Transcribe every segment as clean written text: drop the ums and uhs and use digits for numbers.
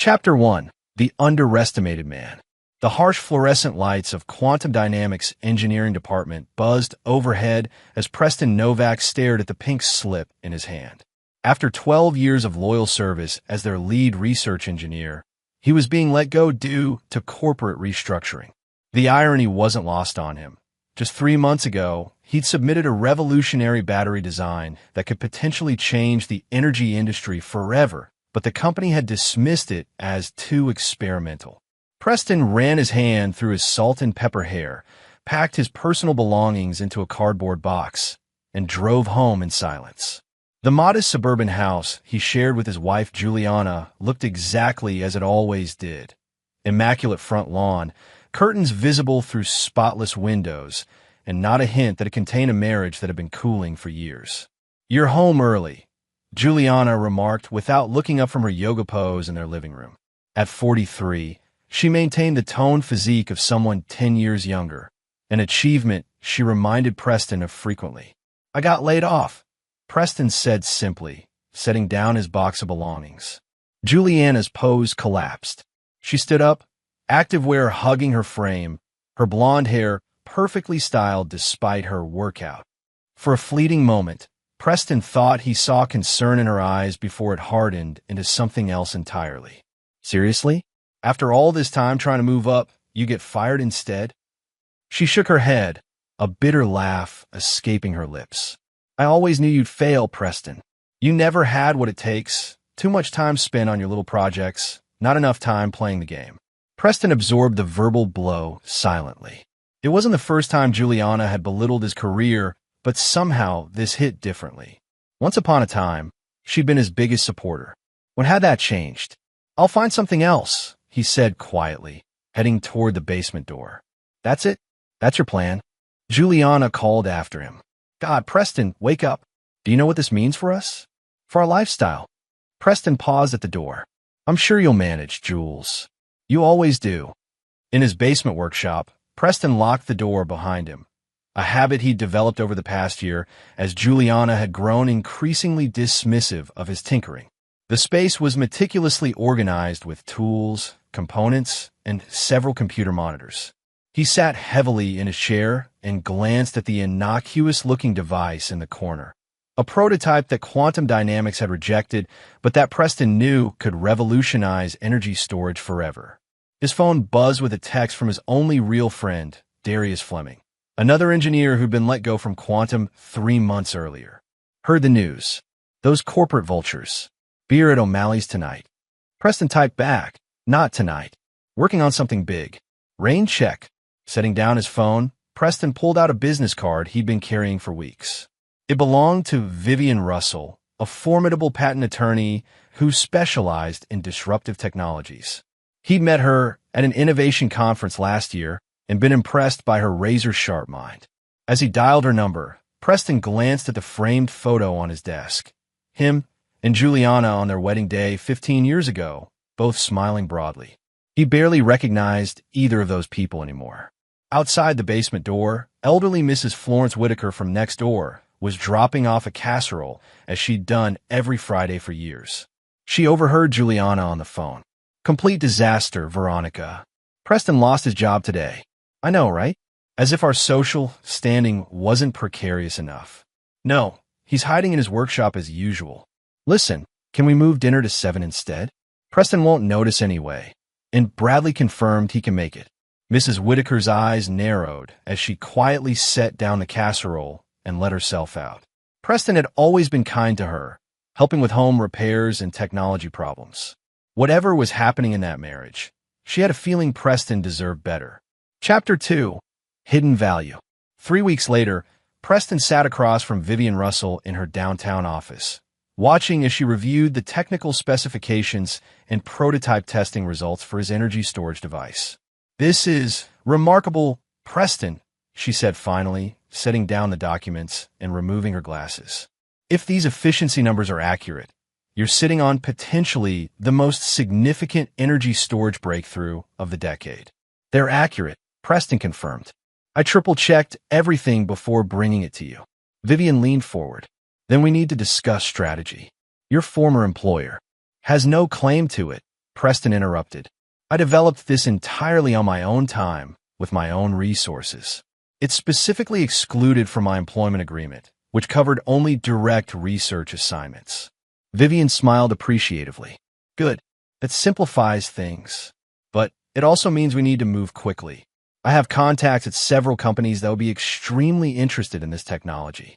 Chapter 1. The Underestimated Man. The harsh fluorescent lights of Quantum Dynamics' engineering department buzzed overhead as Preston Novak stared at the pink slip in his hand. After 12 years of loyal service as their lead research engineer, he was being let go due to corporate restructuring. The irony wasn't lost on him. Just 3 months ago, he'd submitted a revolutionary battery design that could potentially change the energy industry forever, but the company had dismissed it as too experimental. Preston ran his hand through his salt and pepper hair, packed his personal belongings into a cardboard box, and drove home in silence. The modest suburban house he shared with his wife Juliana looked exactly as it always did. Immaculate front lawn, curtains visible through spotless windows, and not a hint that it contained a marriage that had been cooling for years. "You're home early," Juliana remarked without looking up from her yoga pose in their living room. At 43, she maintained the toned physique of someone 10 years younger, an achievement she reminded Preston of frequently. "I got laid off," Preston said simply, setting down his box of belongings. Juliana's pose collapsed. She stood up, activewear hugging her frame, her blonde hair perfectly styled despite her workout. For a fleeting moment, Preston thought he saw concern in her eyes before it hardened into something else entirely. "Seriously? After all this time trying to move up, you get fired instead?" She shook her head, a bitter laugh escaping her lips. "I always knew you'd fail, Preston. You never had what it takes. Too much time spent on your little projects, not enough time playing the game." Preston absorbed the verbal blow silently. It wasn't the first time Juliana had belittled his career, but somehow this hit differently. Once upon a time, she'd been his biggest supporter. When had that changed? "I'll find something else," he said quietly, heading toward the basement door. "That's it? That's your plan?" Juliana called after him. "God, Preston, wake up. Do you know what this means for us? For our lifestyle?" Preston paused at the door. "I'm sure you'll manage, Jules. You always do." In his basement workshop, Preston locked the door behind him, a habit he'd developed over the past year as Juliana had grown increasingly dismissive of his tinkering. The space was meticulously organized with tools, components, and several computer monitors. He sat heavily in his chair and glanced at the innocuous-looking device in the corner, a prototype that Quantum Dynamics had rejected, but that Preston knew could revolutionize energy storage forever. His phone buzzed with a text from his only real friend, Darius Fleming, another engineer who'd been let go from Quantum 3 months earlier. "Heard the news. Those corporate vultures. Beer at O'Malley's tonight." Preston typed back, "Not tonight. Working on something big. Rain check." Setting down his phone, Preston pulled out a business card he'd been carrying for weeks. It belonged to Vivian Russell, a formidable patent attorney who specialized in disruptive technologies. He'd met her at an innovation conference last year and been impressed by her razor-sharp mind. As he dialed her number, Preston glanced at the framed photo on his desk. Him and Juliana on their wedding day 15 years ago, both smiling broadly. He barely recognized either of those people anymore. Outside the basement door, elderly Mrs. Florence Whitaker from next door was dropping off a casserole as she'd done every Friday for years. She overheard Juliana on the phone. "Complete disaster, Veronica. Preston lost his job today." "I know, right?" As if our social standing wasn't precarious enough. "No, he's hiding in his workshop as usual. Listen, can we move dinner to 7 instead? Preston won't notice anyway." And Bradley confirmed he can make it. Mrs. Whitaker's eyes narrowed as she quietly set down the casserole and let herself out. Preston had always been kind to her, helping with home repairs and technology problems. Whatever was happening in that marriage, she had a feeling Preston deserved better. Chapter 2. Hidden Value. 3 weeks later, Preston sat across from Vivian Russell in her downtown office, watching as she reviewed the technical specifications and prototype testing results for his energy storage device. "This is remarkable, Preston," she said finally, setting down the documents and removing her glasses. "If these efficiency numbers are accurate, you're sitting on potentially the most significant energy storage breakthrough of the decade." "They're accurate," Preston confirmed. "I triple-checked everything before bringing it to you." Vivian leaned forward. "Then we need to discuss strategy. Your former employer has no claim to it, Preston interrupted. I developed this entirely on my own time, with my own resources. It's specifically excluded from my employment agreement, which covered only direct research assignments. Vivian smiled appreciatively. Good. That simplifies things. But it also means we need to move quickly. I have contacts at several companies that will be extremely interested in this technology.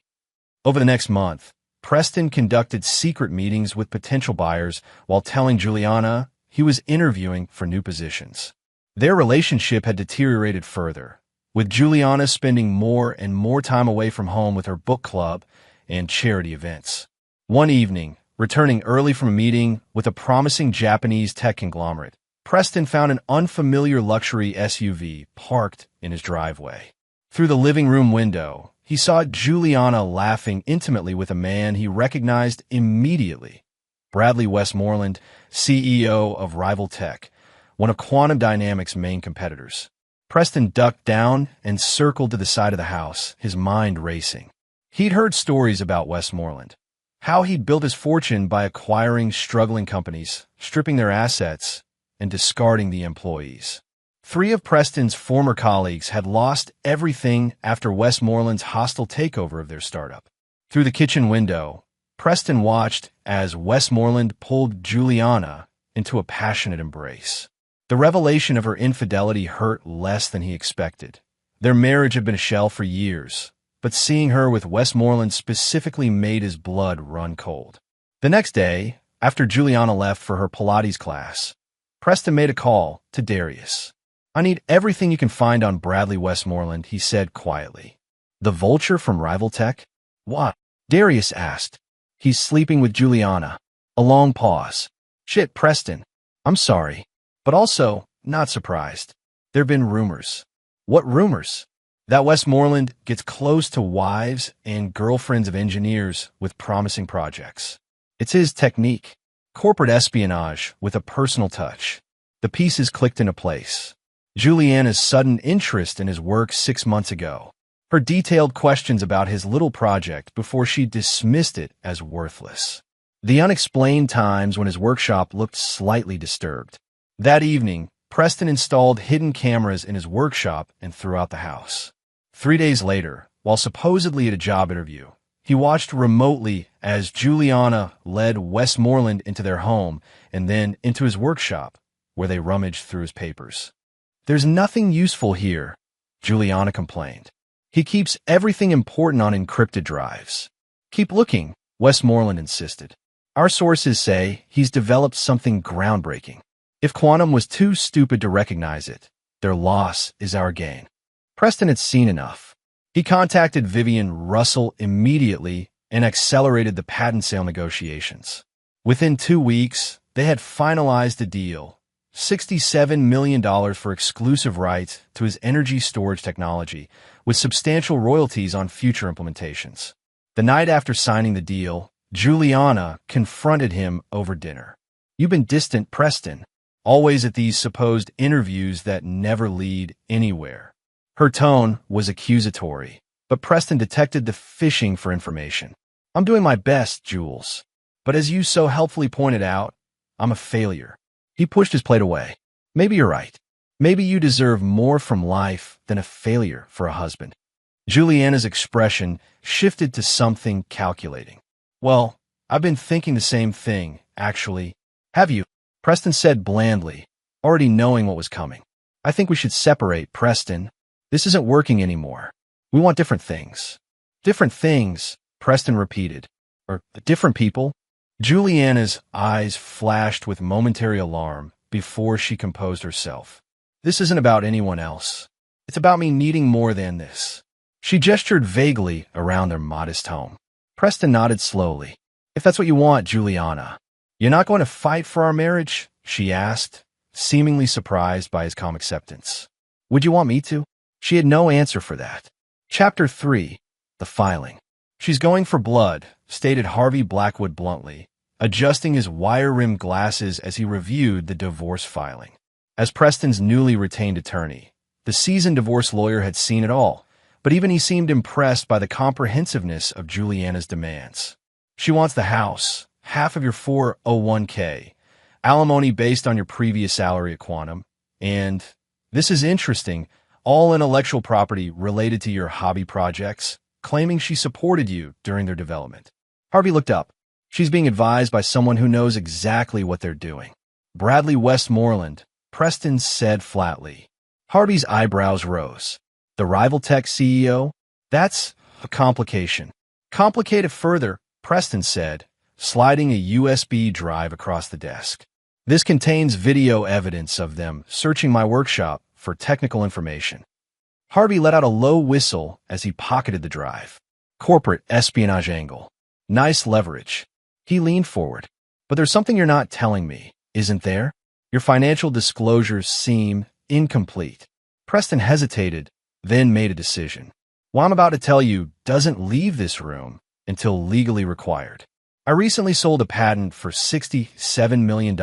Over the next month, Preston conducted secret meetings with potential buyers while telling Juliana he was interviewing for new positions. Their relationship had deteriorated further, with Juliana spending more and more time away from home with her book club and charity events. One evening, returning early from a meeting with a promising Japanese tech conglomerate, Preston found an unfamiliar luxury SUV parked in his driveway. Through the living room window, he saw Juliana laughing intimately with a man he recognized immediately. Bradley Westmoreland, CEO of Rival Tech, one of Quantum Dynamics' main competitors. Preston ducked down and circled to the side of the house, his mind racing. He'd heard stories about Westmoreland, how he'd built his fortune by acquiring struggling companies, stripping their assets, and discarding the employees. 3 of Preston's former colleagues had lost everything after Westmoreland's hostile takeover of their startup. Through the kitchen window, Preston watched as Westmoreland pulled Juliana into a passionate embrace. The revelation of her infidelity hurt less than he expected. Their marriage had been a shell for years, but seeing her with Westmoreland specifically made his blood run cold. The next day, after Juliana left for her Pilates class, Preston made a call to Darius. I need everything you can find on Bradley Westmoreland, he said quietly. The vulture from Rival Tech? What? Darius asked. He's sleeping with Juliana. A long pause. Shit, Preston. I'm sorry. But also, not surprised. There've been rumors. What rumors? That Westmoreland gets close to wives and girlfriends of engineers with promising projects. It's his technique. Corporate espionage with a personal touch. The pieces clicked into place. Juliana's sudden interest in his work 6 months ago. Her detailed questions about his little project before she dismissed it as worthless. The unexplained times when his workshop looked slightly disturbed. That evening, Preston installed hidden cameras in his workshop and throughout the house. 3 days later, while supposedly at a job interview, he watched remotely as Juliana led Westmoreland into their home and then into his workshop, where they rummaged through his papers. There's nothing useful here, Juliana complained. He keeps everything important on encrypted drives. Keep looking, Westmoreland insisted. Our sources say he's developed something groundbreaking. If Quantum was too stupid to recognize it, their loss is our gain. Preston had seen enough. He contacted Vivian Russell immediately and accelerated the patent sale negotiations. Within 2 weeks, they had finalized a deal, $67 million for exclusive rights to his energy storage technology, with substantial royalties on future implementations. The night after signing the deal, Juliana confronted him over dinner. You've been distant, Preston, always at these supposed interviews that never lead anywhere. Her tone was accusatory, but Preston detected the fishing for information. I'm doing my best, Jules, but as you so helpfully pointed out, I'm a failure. He pushed his plate away. Maybe you're right. Maybe you deserve more from life than a failure for a husband. Juliana's expression shifted to something calculating. Well, I've been thinking the same thing, actually. Have you? Preston said blandly, already knowing what was coming. I think we should separate, Preston. This isn't working anymore. We want different things. Different things, Preston repeated. Or different people? Juliana's eyes flashed with momentary alarm before she composed herself. This isn't about anyone else. It's about me needing more than this. She gestured vaguely around their modest home. Preston nodded slowly. If that's what you want, Juliana. You're not going to fight for our marriage? She asked, seemingly surprised by his calm acceptance. Would you want me to? She had no answer for that. Chapter 3. The Filing. She's going for blood, stated Harvey Blackwood bluntly, adjusting his wire-rimmed glasses as he reviewed the divorce filing. As Preston's newly retained attorney, the seasoned divorce lawyer had seen it all, but even he seemed impressed by the comprehensiveness of Juliana's demands. She wants the house, half of your 401k, alimony based on your previous salary at Quantum, and, this is interesting, all intellectual property related to your hobby projects, claiming she supported you during their development. Harvey looked up. She's being advised by someone who knows exactly what they're doing. Bradley Westmoreland, Preston said flatly. Harvey's eyebrows rose. The rival tech CEO? That's a complication. Complicate it further, Preston said, sliding a USB drive across the desk. This contains video evidence of them searching my workshop for technical information. Harvey let out a low whistle as he pocketed the drive. Corporate espionage angle. Nice leverage. He leaned forward. But there's something you're not telling me, isn't there? Your financial disclosures seem incomplete. Preston hesitated, then made a decision. What I'm about to tell you doesn't leave this room until legally required. I recently sold a patent for $67 million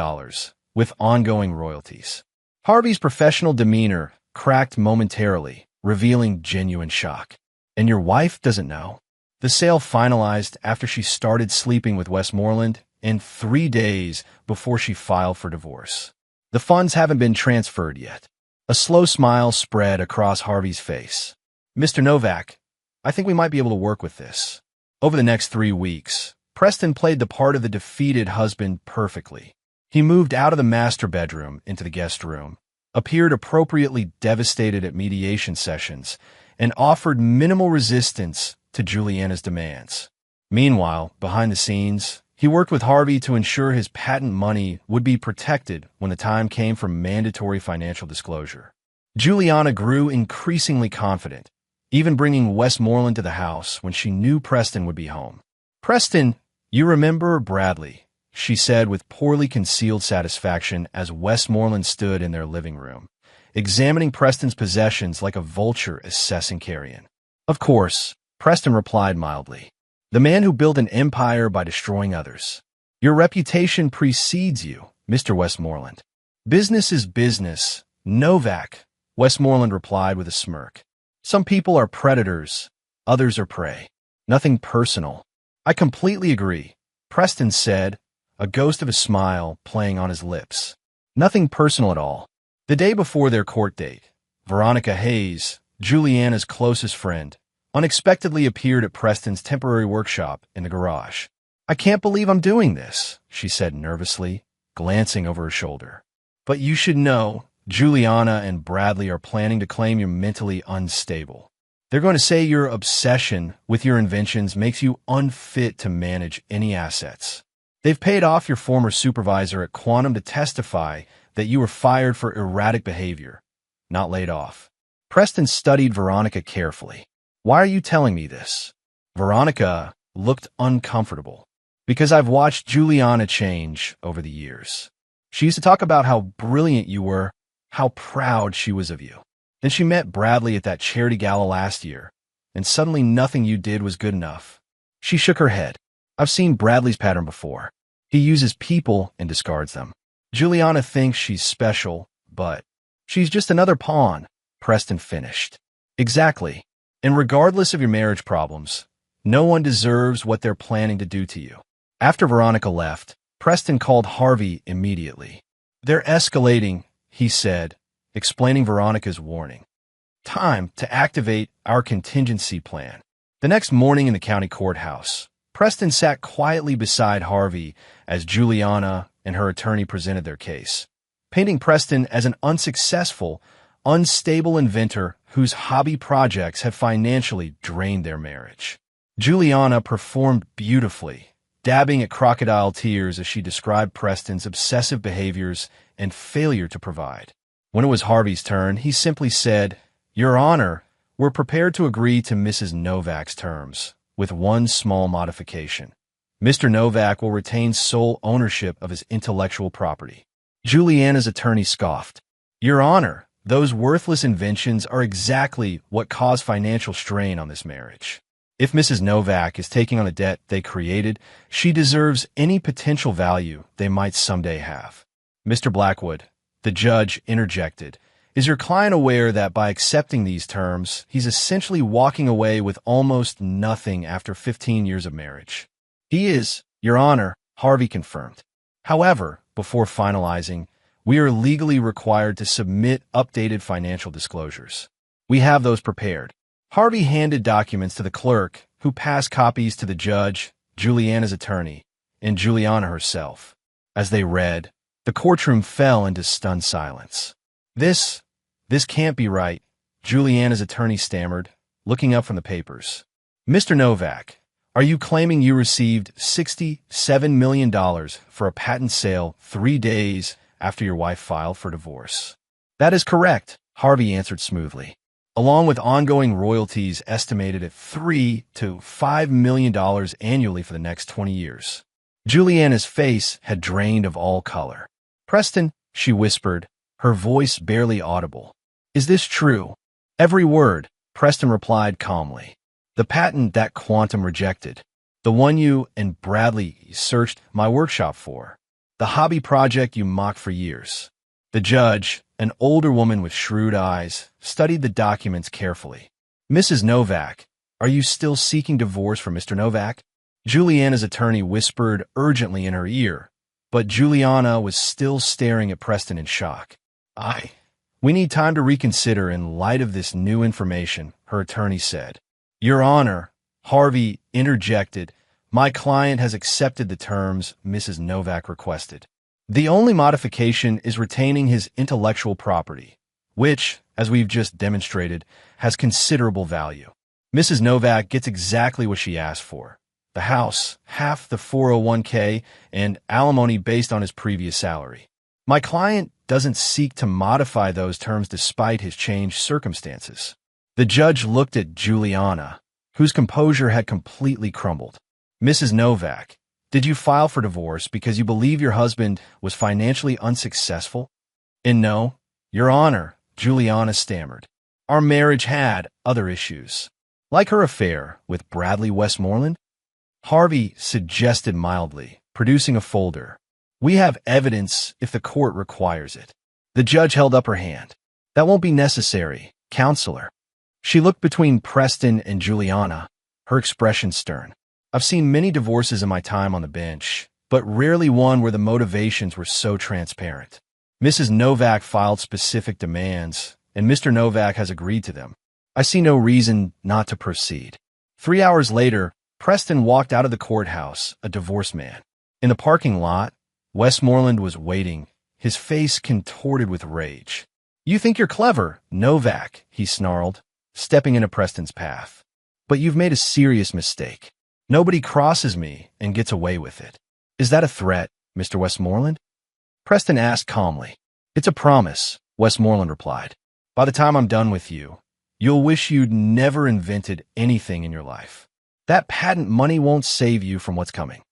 with ongoing royalties. Harvey's professional demeanor cracked momentarily, revealing genuine shock. And your wife doesn't know? The sale finalized after she started sleeping with Westmoreland and 3 days before she filed for divorce. The funds haven't been transferred yet. A slow smile spread across Harvey's face. Mr. Novak, I think we might be able to work with this. Over the next 3 weeks, Preston played the part of the defeated husband perfectly. He moved out of the master bedroom into the guest room, appeared appropriately devastated at mediation sessions, and offered minimal resistance to Juliana's demands. Meanwhile, behind the scenes, he worked with Harvey to ensure his patent money would be protected when the time came for mandatory financial disclosure. Juliana grew increasingly confident, even bringing Westmoreland to the house when she knew Preston would be home. Preston, you remember Bradley, she said with poorly concealed satisfaction as Westmoreland stood in their living room, examining Preston's possessions like a vulture assessing carrion. Of course, Preston replied mildly. The man who built an empire by destroying others. Your reputation precedes you, Mr. Westmoreland. Business is business. Novak, Westmoreland replied with a smirk. Some people are predators, others are prey. Nothing personal. I completely agree, Preston said, a ghost of a smile playing on his lips. Nothing personal at all. The day before their court date, Veronica Hayes, Juliana's closest friend, unexpectedly appeared at Preston's temporary workshop in the garage. I can't believe I'm doing this, she said nervously, glancing over her shoulder. But you should know, Juliana and Bradley are planning to claim you're mentally unstable. They're going to say your obsession with your inventions makes you unfit to manage any assets. They've paid off your former supervisor at Quantum to testify that you were fired for erratic behavior, not laid off. Preston studied Veronica carefully. Why are you telling me this? Veronica looked uncomfortable. Because I've watched Juliana change over the years. She used to talk about how brilliant you were, how proud she was of you. Then she met Bradley at that charity gala last year, and suddenly nothing you did was good enough. She shook her head. I've seen Bradley's pattern before. He uses people and discards them. Juliana thinks she's special, but she's just another pawn, Preston finished. Exactly. And regardless of your marriage problems, no one deserves what they're planning to do to you. After Veronica left, Preston called Harvey immediately. They're escalating, he said, explaining Veronica's warning. Time to activate our contingency plan. The next morning in the county courthouse, Preston sat quietly beside Harvey as Juliana and her attorney presented their case, painting Preston as an unsuccessful, unstable inventor whose hobby projects have financially drained their marriage. Juliana performed beautifully, dabbing at crocodile tears as she described Preston's obsessive behaviors and failure to provide. When it was Harvey's turn, he simply said, Your Honor, we're prepared to agree to Mrs. Novak's terms, with one small modification. Mr. Novak will retain sole ownership of his intellectual property. Juliana's attorney scoffed. Your Honor, those worthless inventions are exactly what caused financial strain on this marriage. If Mrs. Novak is taking on a debt they created, she deserves any potential value they might someday have. Mr. Blackwood, the judge interjected, is your client aware that by accepting these terms, he's essentially walking away with almost nothing after 15 years of marriage? He is, Your Honor, Harvey confirmed. However, before finalizing, we are legally required to submit updated financial disclosures. We have those prepared. Harvey handed documents to the clerk, who passed copies to the judge, Juliana's attorney, and Juliana herself. As they read, the courtroom fell into stunned silence. This can't be right, Juliana's attorney stammered, looking up from the papers. Mr. Novak, are you claiming you received $67 million for a patent sale 3 days after your wife filed for divorce? That is correct, Harvey answered smoothly, along with ongoing royalties estimated at $3 to $5 million annually for the next 20 years. Juliana's face had drained of all color. Preston, she whispered, her voice barely audible. Is this true? Every word, Preston replied calmly. The patent that Quantum rejected. The one you and Bradley searched my workshop for. The hobby project you mocked for years. The judge, an older woman with shrewd eyes, studied the documents carefully. Mrs. Novak, are you still seeking divorce from Mr. Novak? Juliana's attorney whispered urgently in her ear, but Juliana was still staring at Preston in shock. We need time to reconsider in light of this new information, her attorney said. Your Honor, Harvey interjected, my client has accepted the terms Mrs. Novak requested. The only modification is retaining his intellectual property, which, as we've just demonstrated, has considerable value. Mrs. Novak gets exactly what she asked for. The house, half the 401k, and alimony based on his previous salary. My client doesn't seek to modify those terms despite his changed circumstances. The judge looked at Juliana, whose composure had completely crumbled. Mrs. Novak, did you file for divorce because you believe your husband was financially unsuccessful? And no, Your Honor, Juliana stammered. Our marriage had other issues. Like her affair with Bradley Westmoreland? Harvey suggested mildly, producing a folder. We have evidence if the court requires it. The judge held up her hand. That won't be necessary, counselor. She looked between Preston and Juliana, her expression stern. I've seen many divorces in my time on the bench, but rarely one where the motivations were so transparent. Mrs. Novak filed specific demands, and Mr. Novak has agreed to them. I see no reason not to proceed. 3 hours later, Preston walked out of the courthouse, a divorced man. In the parking lot, Westmoreland was waiting, his face contorted with rage. You think you're clever, Novak, he snarled, stepping into Preston's path. But you've made a serious mistake. Nobody crosses me and gets away with it. Is that a threat, Mr. Westmoreland? Preston asked calmly. It's a promise, Westmoreland replied. By the time I'm done with you, you'll wish you'd never invented anything in your life. That patent money won't save you from what's coming.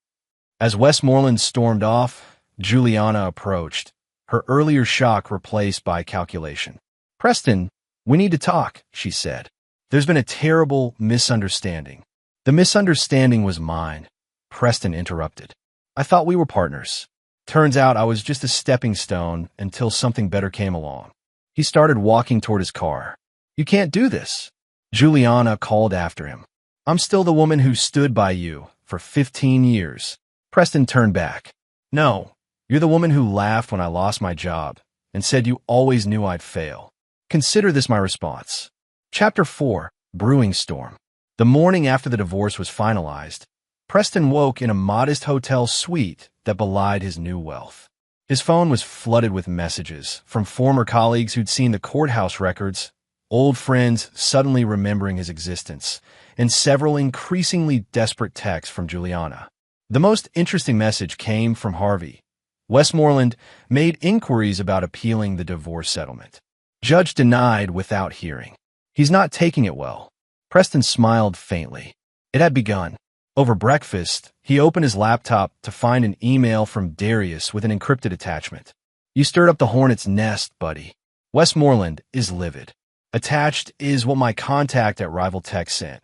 As Westmoreland stormed off, Juliana approached, her earlier shock replaced by calculation. Preston, we need to talk, she said. There's been a terrible misunderstanding. The misunderstanding was mine, Preston interrupted. I thought we were partners. Turns out I was just a stepping stone until something better came along. He started walking toward his car. You can't do this, Juliana called after him. I'm still the woman who stood by you for 15 years. Preston turned back. No, you're the woman who laughed when I lost my job and said you always knew I'd fail. Consider this my response. Chapter 4, Brewing Storm. The morning after the divorce was finalized, Preston woke in a modest hotel suite that belied his new wealth. His phone was flooded with messages from former colleagues who'd seen the courthouse records, old friends suddenly remembering his existence, and several increasingly desperate texts from Juliana. The most interesting message came from Harvey. Westmoreland made inquiries about appealing the divorce settlement. Judge denied without hearing. He's not taking it well. Preston smiled faintly. It had begun. Over breakfast, he opened his laptop to find an email from Darius with an encrypted attachment. You stirred up the hornet's nest, buddy. Westmoreland is livid. Attached is what my contact at Rival Tech sent.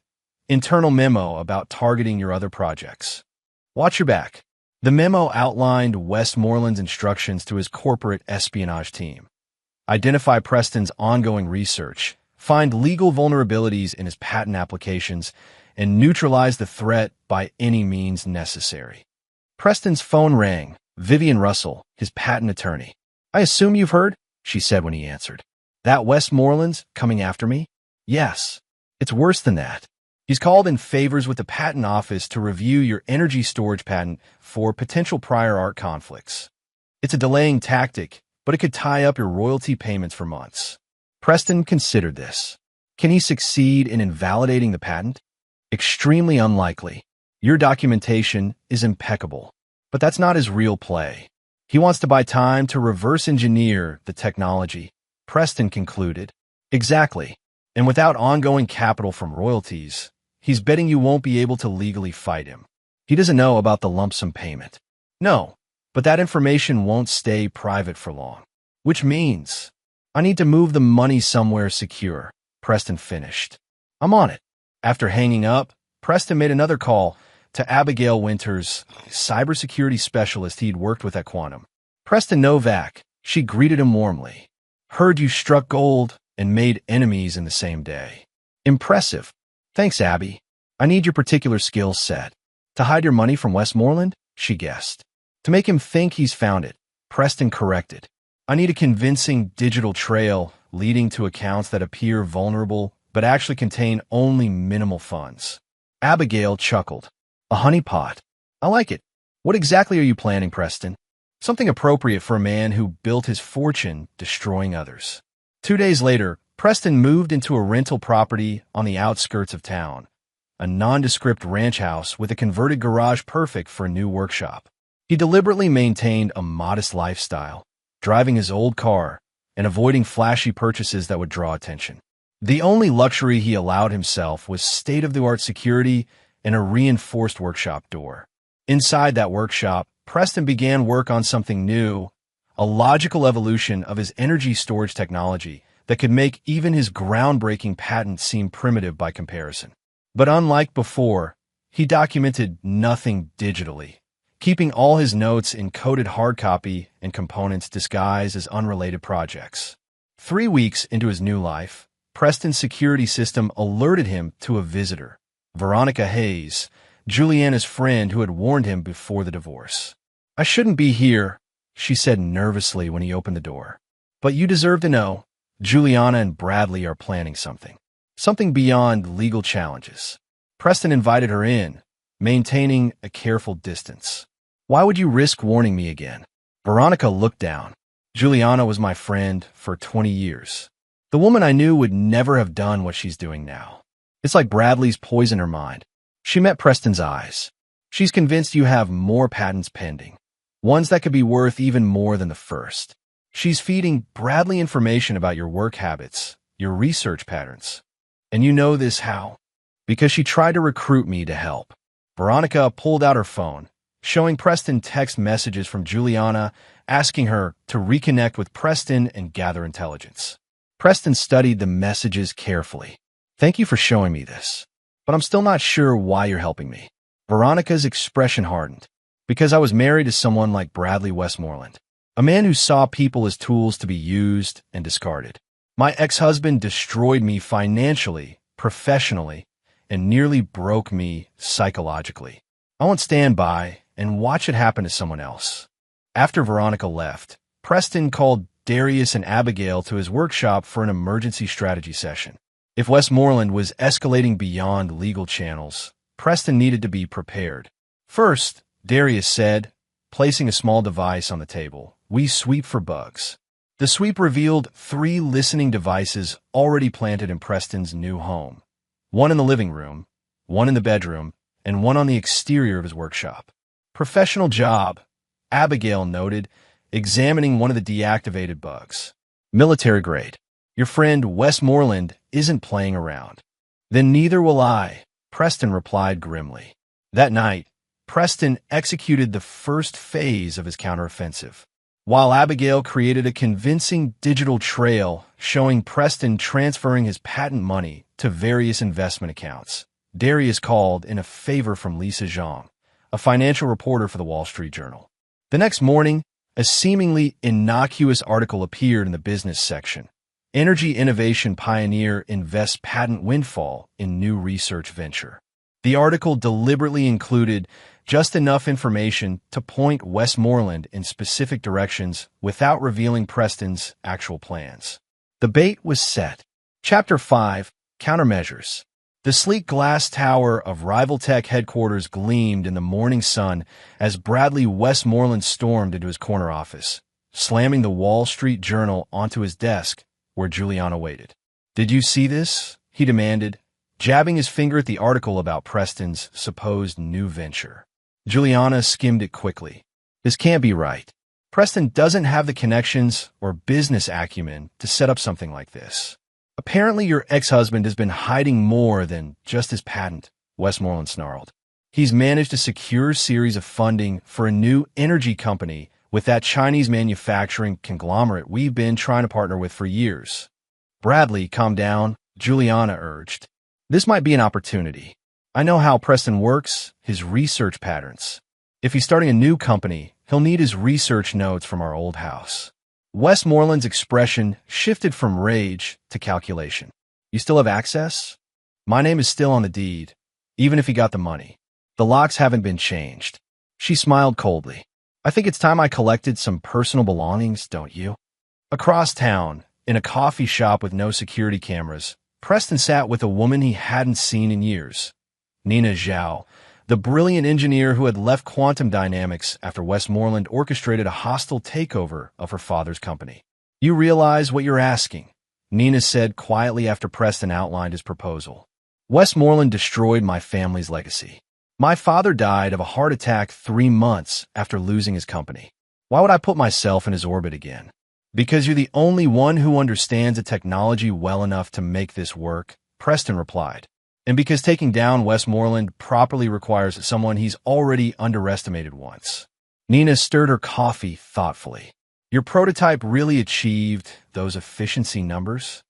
Internal memo about targeting your other projects. Watch your back. The memo outlined Westmoreland's instructions to his corporate espionage team. Identify Preston's ongoing research, find legal vulnerabilities in his patent applications, and neutralize the threat by any means necessary. Preston's phone rang, Vivian Russell, his patent attorney. "I assume you've heard," she said when he answered. "That Westmoreland's coming after me?" "Yes. It's worse than that. He's called in favors with the patent office to review your energy storage patent for potential prior art conflicts. It's a delaying tactic, but it could tie up your royalty payments for months." Preston considered this. Can he succeed in invalidating the patent? Extremely unlikely. Your documentation is impeccable, but that's not his real play. He wants to buy time to reverse engineer the technology, Preston concluded. Exactly. And without ongoing capital from royalties, he's betting you won't be able to legally fight him. He doesn't know about the lump sum payment. No, but that information won't stay private for long. Which means I need to move the money somewhere secure, Preston finished. "I'm on it." After hanging up, Preston made another call to Abigail Winters, cybersecurity specialist he'd worked with at Quantum. "Preston Novak," she greeted him warmly. "Heard you struck gold and made enemies in the same day. Impressive." "Thanks, Abby. I need your particular skill set." "To hide your money from Westmoreland?" she guessed. "To make him think he's found it," Preston corrected. "I need a convincing digital trail leading to accounts that appear vulnerable but actually contain only minimal funds." Abigail chuckled. "A honeypot. I like it. What exactly are you planning, Preston?" "Something appropriate for a man who built his fortune destroying others." 2 days later, Preston moved into a rental property on the outskirts of town, a nondescript ranch house with a converted garage perfect for a new workshop. He deliberately maintained a modest lifestyle, driving his old car and avoiding flashy purchases that would draw attention. The only luxury he allowed himself was state-of-the-art security and a reinforced workshop door. Inside that workshop, Preston began work on something new, a logical evolution of his energy storage technology that could make even his groundbreaking patent seem primitive by comparison. But unlike before, he documented nothing digitally, keeping all his notes in coded hard copy and components disguised as unrelated projects. 3 weeks into his new life, Preston's security system alerted him to a visitor, Veronica Hayes, Juliana's friend who had warned him before the divorce. "I shouldn't be here," she said nervously when he opened the door. "But you deserve to know. Juliana and Bradley are planning something. Something beyond legal challenges." Preston invited her in, maintaining a careful distance. "Why would you risk warning me again?" Veronica looked down. "Juliana was my friend for 20 years. The woman I knew would never have done what she's doing now. It's like Bradley's poisoned her mind." She met Preston's eyes. "She's convinced you have more patents pending, ones that could be worth even more than the first. She's feeding Bradley information about your work habits, your research patterns. And you know this how? Because she tried to recruit me to help." Veronica pulled out her phone, showing Preston text messages from Juliana asking her to reconnect with Preston and gather intelligence. Preston studied the messages carefully. "Thank you for showing me this, but I'm still not sure why you're helping me." Veronica's expression hardened. "Because I was married to someone like Bradley Westmoreland, a man who saw people as tools to be used and discarded. My ex-husband destroyed me financially, professionally, and nearly broke me psychologically. I won't stand by and watch it happen to someone else." After Veronica left, Preston called Darius and Abigail to his workshop for an emergency strategy session. If Westmoreland was escalating beyond legal channels, Preston needed to be prepared. "First," Darius said, placing a small device on the table, "we sweep for bugs." The sweep revealed 3 listening devices already planted in Preston's new home. One in the living room, one in the bedroom, and one on the exterior of his workshop. "Professional job," Abigail noted, examining one of the deactivated bugs. "Military grade. Your friend Westmoreland isn't playing around." "Then neither will I," Preston replied grimly. That night, Preston executed the first phase of his counteroffensive. While Abigail created a convincing digital trail showing Preston transferring his patent money to various investment accounts, Darius called in a favor from Lisa Zhang, a financial reporter for the Wall Street Journal. The next morning, a seemingly innocuous article appeared in the business section. "Energy innovation pioneer invests patent windfall in new research venture." The article deliberately included just enough information to point Westmoreland in specific directions without revealing Preston's actual plans. The bait was set. Chapter 5, Countermeasures. The sleek glass tower of Rival Tech headquarters gleamed in the morning sun as Bradley Westmoreland stormed into his corner office, slamming the Wall Street Journal onto his desk where Juliana waited. "Did you see this?" he demanded, jabbing his finger at the article about Preston's supposed new venture. Juliana skimmed it quickly. "This can't be right. Preston doesn't have the connections or business acumen to set up something like this. Apparently your ex-husband has been hiding more than just his patent," Westmoreland snarled. "He's managed a secure series of funding for a new energy company with that Chinese manufacturing conglomerate we've been trying to partner with for years." "Bradley, calm down," Juliana urged. "This might be an opportunity. I know how Preston works, his research patterns. If he's starting a new company, he'll need his research notes from our old house." Westmoreland's expression shifted from rage to calculation. "You still have access? My name is still on the deed, even if he got the money. The locks haven't been changed." She smiled coldly. "I think it's time I collected some personal belongings, don't you?" Across town, in a coffee shop with no security cameras, Preston sat with a woman he hadn't seen in years. Nina Zhao, the brilliant engineer who had left quantum dynamics after Westmoreland orchestrated a hostile takeover of her father's company. "You realize what you're asking," Nina said quietly after Preston outlined his proposal. "Westmoreland destroyed my family's legacy. My father died of a heart attack 3 months after losing his company. Why would I put myself in his orbit again?" "Because you're the only one who understands the technology well enough to make this work," Preston replied. "And because taking down Westmoreland properly requires someone he's already underestimated once." Nina stirred her coffee thoughtfully. "Your prototype really achieved those efficiency numbers?"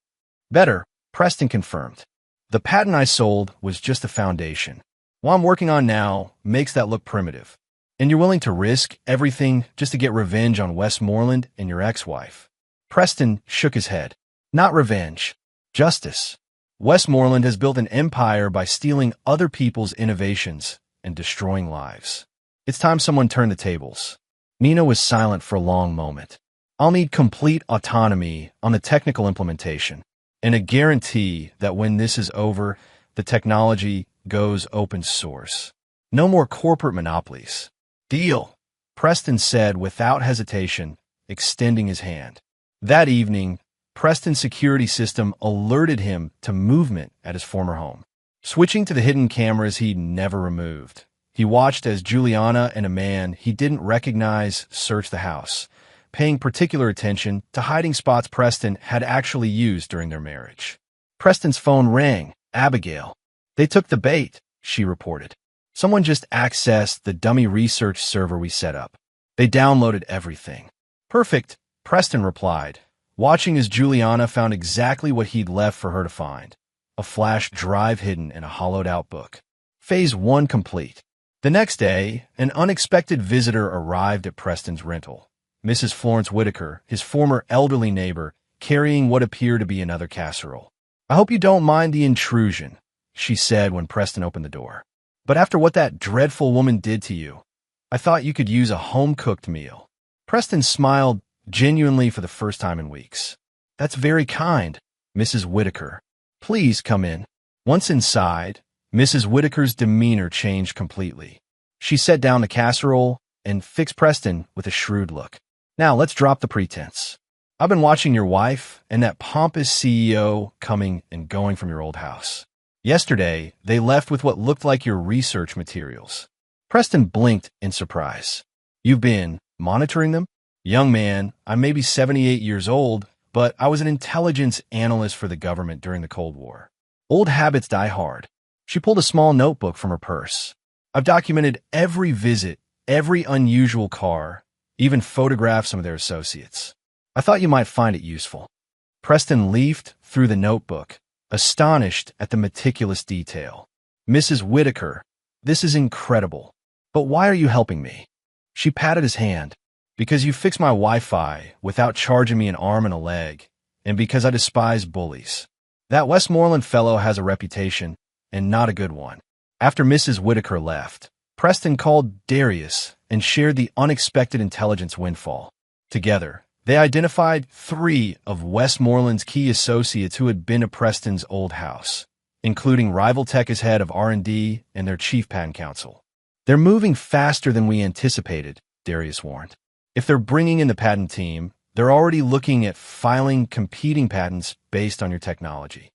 "Better," Preston confirmed. "The patent I sold was just a foundation. What I'm working on now makes that look primitive. And you're willing to risk everything just to get revenge on Westmoreland and your ex-wife." Preston shook his head. "Not revenge. Justice. Westmoreland has built an empire by stealing other people's innovations and destroying lives. It's time someone turned the tables." Nina was silent for a long moment. "I'll need complete autonomy on the technical implementation, and a guarantee that when this is over, the technology goes open source. No more corporate monopolies." "Deal," Preston said without hesitation, extending his hand. That evening, Preston's security system alerted him to movement at his former home. Switching to the hidden cameras he'd never removed, he watched as Juliana and a man he didn't recognize searched the house, paying particular attention to hiding spots Preston had actually used during their marriage. Preston's phone rang. "Abigail." "They took the bait," she reported. "Someone just accessed the dummy research server we set up. They downloaded everything." "Perfect," Preston replied, watching as Juliana found exactly what he'd left for her to find: a flash drive hidden in a hollowed-out book. Phase 1 complete. The next day, an unexpected visitor arrived at Preston's rental. Mrs. Florence Whitaker, his former elderly neighbor, carrying what appeared to be another casserole. "I hope you don't mind the intrusion," she said when Preston opened the door. "But after what that dreadful woman did to you, I thought you could use a home-cooked meal." Preston smiled genuinely for the first time in weeks. "That's very kind, Mrs. Whitaker. Please come in." Once inside, Mrs. Whitaker's demeanor changed completely. She set down the casserole and fixed Preston with a shrewd look. "Now let's drop the pretense. I've been watching your wife and that pompous CEO coming and going from your old house. Yesterday, they left with what looked like your research materials." Preston blinked in surprise. "You've been monitoring them?" "Young man, I may be 78 years old, but I was an intelligence analyst for the government during the Cold War. Old habits die hard." She pulled a small notebook from her purse. "I've documented every visit, every unusual car, even photographed some of their associates. I thought you might find it useful." Preston leafed through the notebook, astonished at the meticulous detail. "Mrs. Whitaker, this is incredible. But why are you helping me?" She patted his hand. "Because you fixed my Wi-Fi without charging me an arm and a leg, and because I despise bullies. That Westmoreland fellow has a reputation, and not a good one." After Mrs. Whitaker left, Preston called Darius and shared the unexpected intelligence windfall. Together, they identified 3 of Westmoreland's key associates who had been at Preston's old house, including Rival Tech as head of R&D and their chief patent counsel. "They're moving faster than we anticipated," Darius warned. "If they're bringing in the patent team, they're already looking at filing competing patents based on your technology."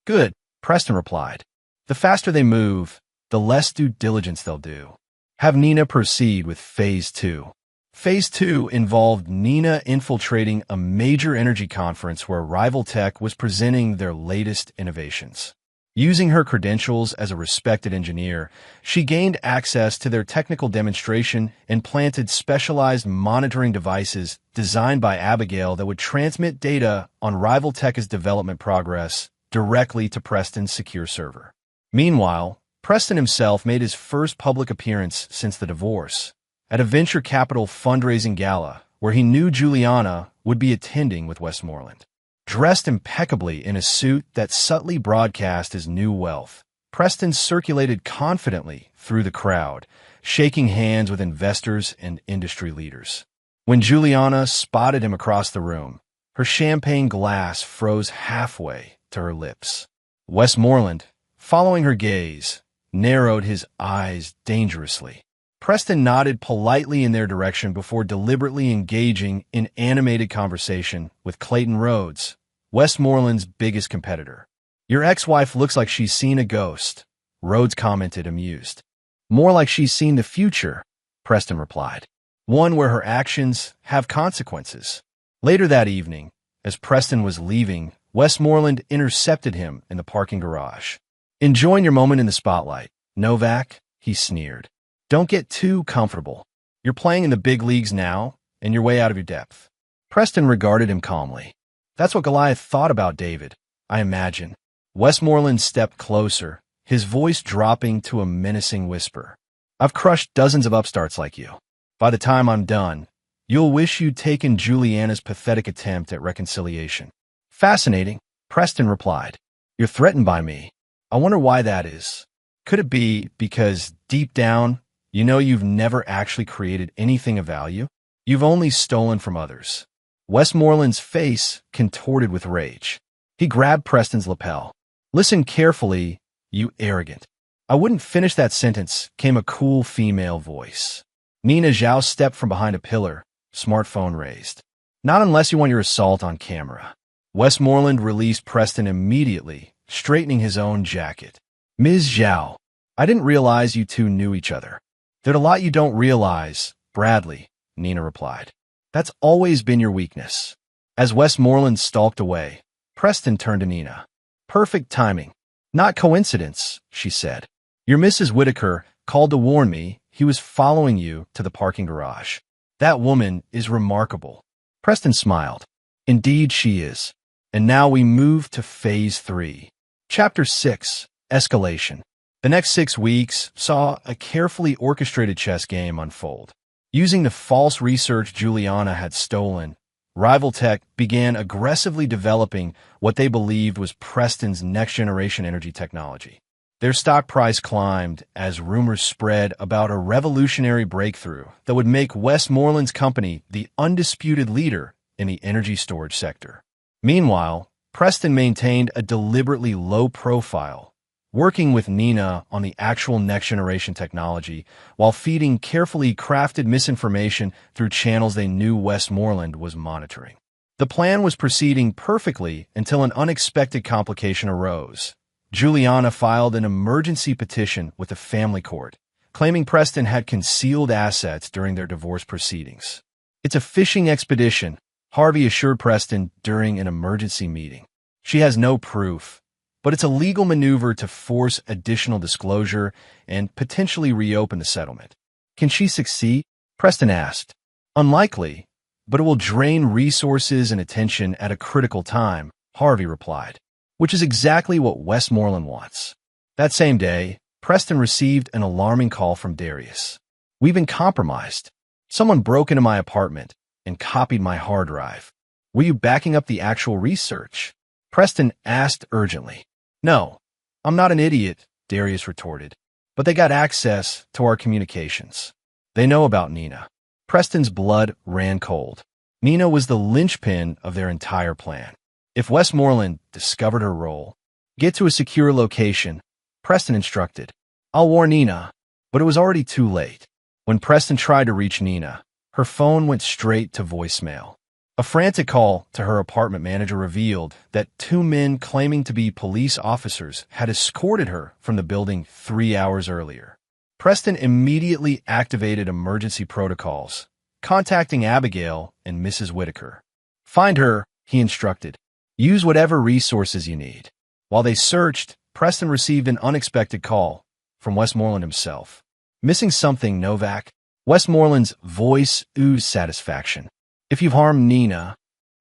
"Good," Preston replied. "The faster they move, the less due diligence they'll do. Have Nina proceed with Phase 2. Phase 2 involved Nina infiltrating a major energy conference where Rival Tech was presenting their latest innovations. Using her credentials as a respected engineer, she gained access to their technical demonstration and planted specialized monitoring devices designed by Abigail that would transmit data on Rival Tech's development progress directly to Preston's secure server. Meanwhile, Preston himself made his first public appearance since the divorce, at a venture capital fundraising gala where he knew Juliana would be attending with Westmoreland. Dressed impeccably in a suit that subtly broadcast his new wealth, Preston circulated confidently through the crowd, shaking hands with investors and industry leaders. When Juliana spotted him across the room, her champagne glass froze halfway to her lips. Westmoreland, following her gaze, narrowed his eyes dangerously. Preston nodded politely in their direction before deliberately engaging in animated conversation with Clayton Rhodes, Westmoreland's biggest competitor. "Your ex-wife looks like she's seen a ghost," Rhodes commented, amused. "More like she's seen the future," Preston replied. "One where her actions have consequences." Later that evening, as Preston was leaving, Westmoreland intercepted him in the parking garage. "Enjoying your moment in the spotlight, Novak," he sneered. "Don't get too comfortable. You're playing in the big leagues now, and you're way out of your depth." Preston regarded him calmly. "That's what Goliath thought about David, I imagine." Westmoreland stepped closer, his voice dropping to a menacing whisper. "I've crushed dozens of upstarts like you. By the time I'm done, you'll wish you'd taken Juliana's pathetic attempt at reconciliation." "Fascinating," Preston replied. "You're threatened by me. I wonder why that is. Could it be because, deep down, you know you've never actually created anything of value? You've only stolen from others." Westmoreland's face contorted with rage. He grabbed Preston's lapel. "Listen carefully, you arrogant." "I wouldn't finish that sentence," came a cool female voice. Nina Zhao stepped from behind a pillar, smartphone raised. "Not unless you want your assault on camera." Westmoreland released Preston immediately, straightening his own jacket. "Ms. Zhao, I didn't realize you two knew each other." "There's a lot you don't realize, Bradley," Nina replied. "That's always been your weakness." As Westmoreland stalked away, Preston turned to Nina. "Perfect timing. Not coincidence," she said. "Your Mrs. Whitaker called to warn me he was following you to the parking garage. That woman is remarkable." Preston smiled. "Indeed she is." And now we move to Phase 3. Chapter 6, Escalation. The next 6 weeks saw a carefully orchestrated chess game unfold. Using the false research Juliana had stolen, Rival Tech began aggressively developing what they believed was Preston's next-generation energy technology. Their stock price climbed as rumors spread about a revolutionary breakthrough that would make Westmoreland's company the undisputed leader in the energy storage sector. Meanwhile, Preston maintained a deliberately low profile, working with Nina on the actual next-generation technology while feeding carefully crafted misinformation through channels they knew Westmoreland was monitoring. The plan was proceeding perfectly until an unexpected complication arose. Juliana filed an emergency petition with the family court, claiming Preston had concealed assets during their divorce proceedings. "It's a fishing expedition," Harvey assured Preston during an emergency meeting. "She has no proof, but it's a legal maneuver to force additional disclosure and potentially reopen the settlement." "Can she succeed?" Preston asked. "Unlikely, but it will drain resources and attention at a critical time," Harvey replied, "which is exactly what Westmoreland wants." That same day, Preston received an alarming call from Darius. "We've been compromised. Someone broke into my apartment and copied my hard drive. Were you backing up the actual research?" Preston asked urgently. "No, I'm not an idiot," Darius retorted. but they got access to our communications. They know about Nina. Preston's blood ran cold. Nina was the linchpin of their entire plan. If Westmoreland discovered her role, get to a secure location, Preston instructed. I'll warn Nina, but it was already too late. When Preston tried to reach Nina, her phone went straight to voicemail. A frantic call to her apartment manager revealed that 2 men claiming to be police officers had escorted her from the building 3 hours earlier. Preston immediately activated emergency protocols, contacting Abigail and Mrs. Whitaker. Find her, he instructed. Use whatever resources you need. While they searched, Preston received an unexpected call from Westmoreland himself. Missing something, Novak? Westmoreland's voice oozed satisfaction. If you've harmed Nina,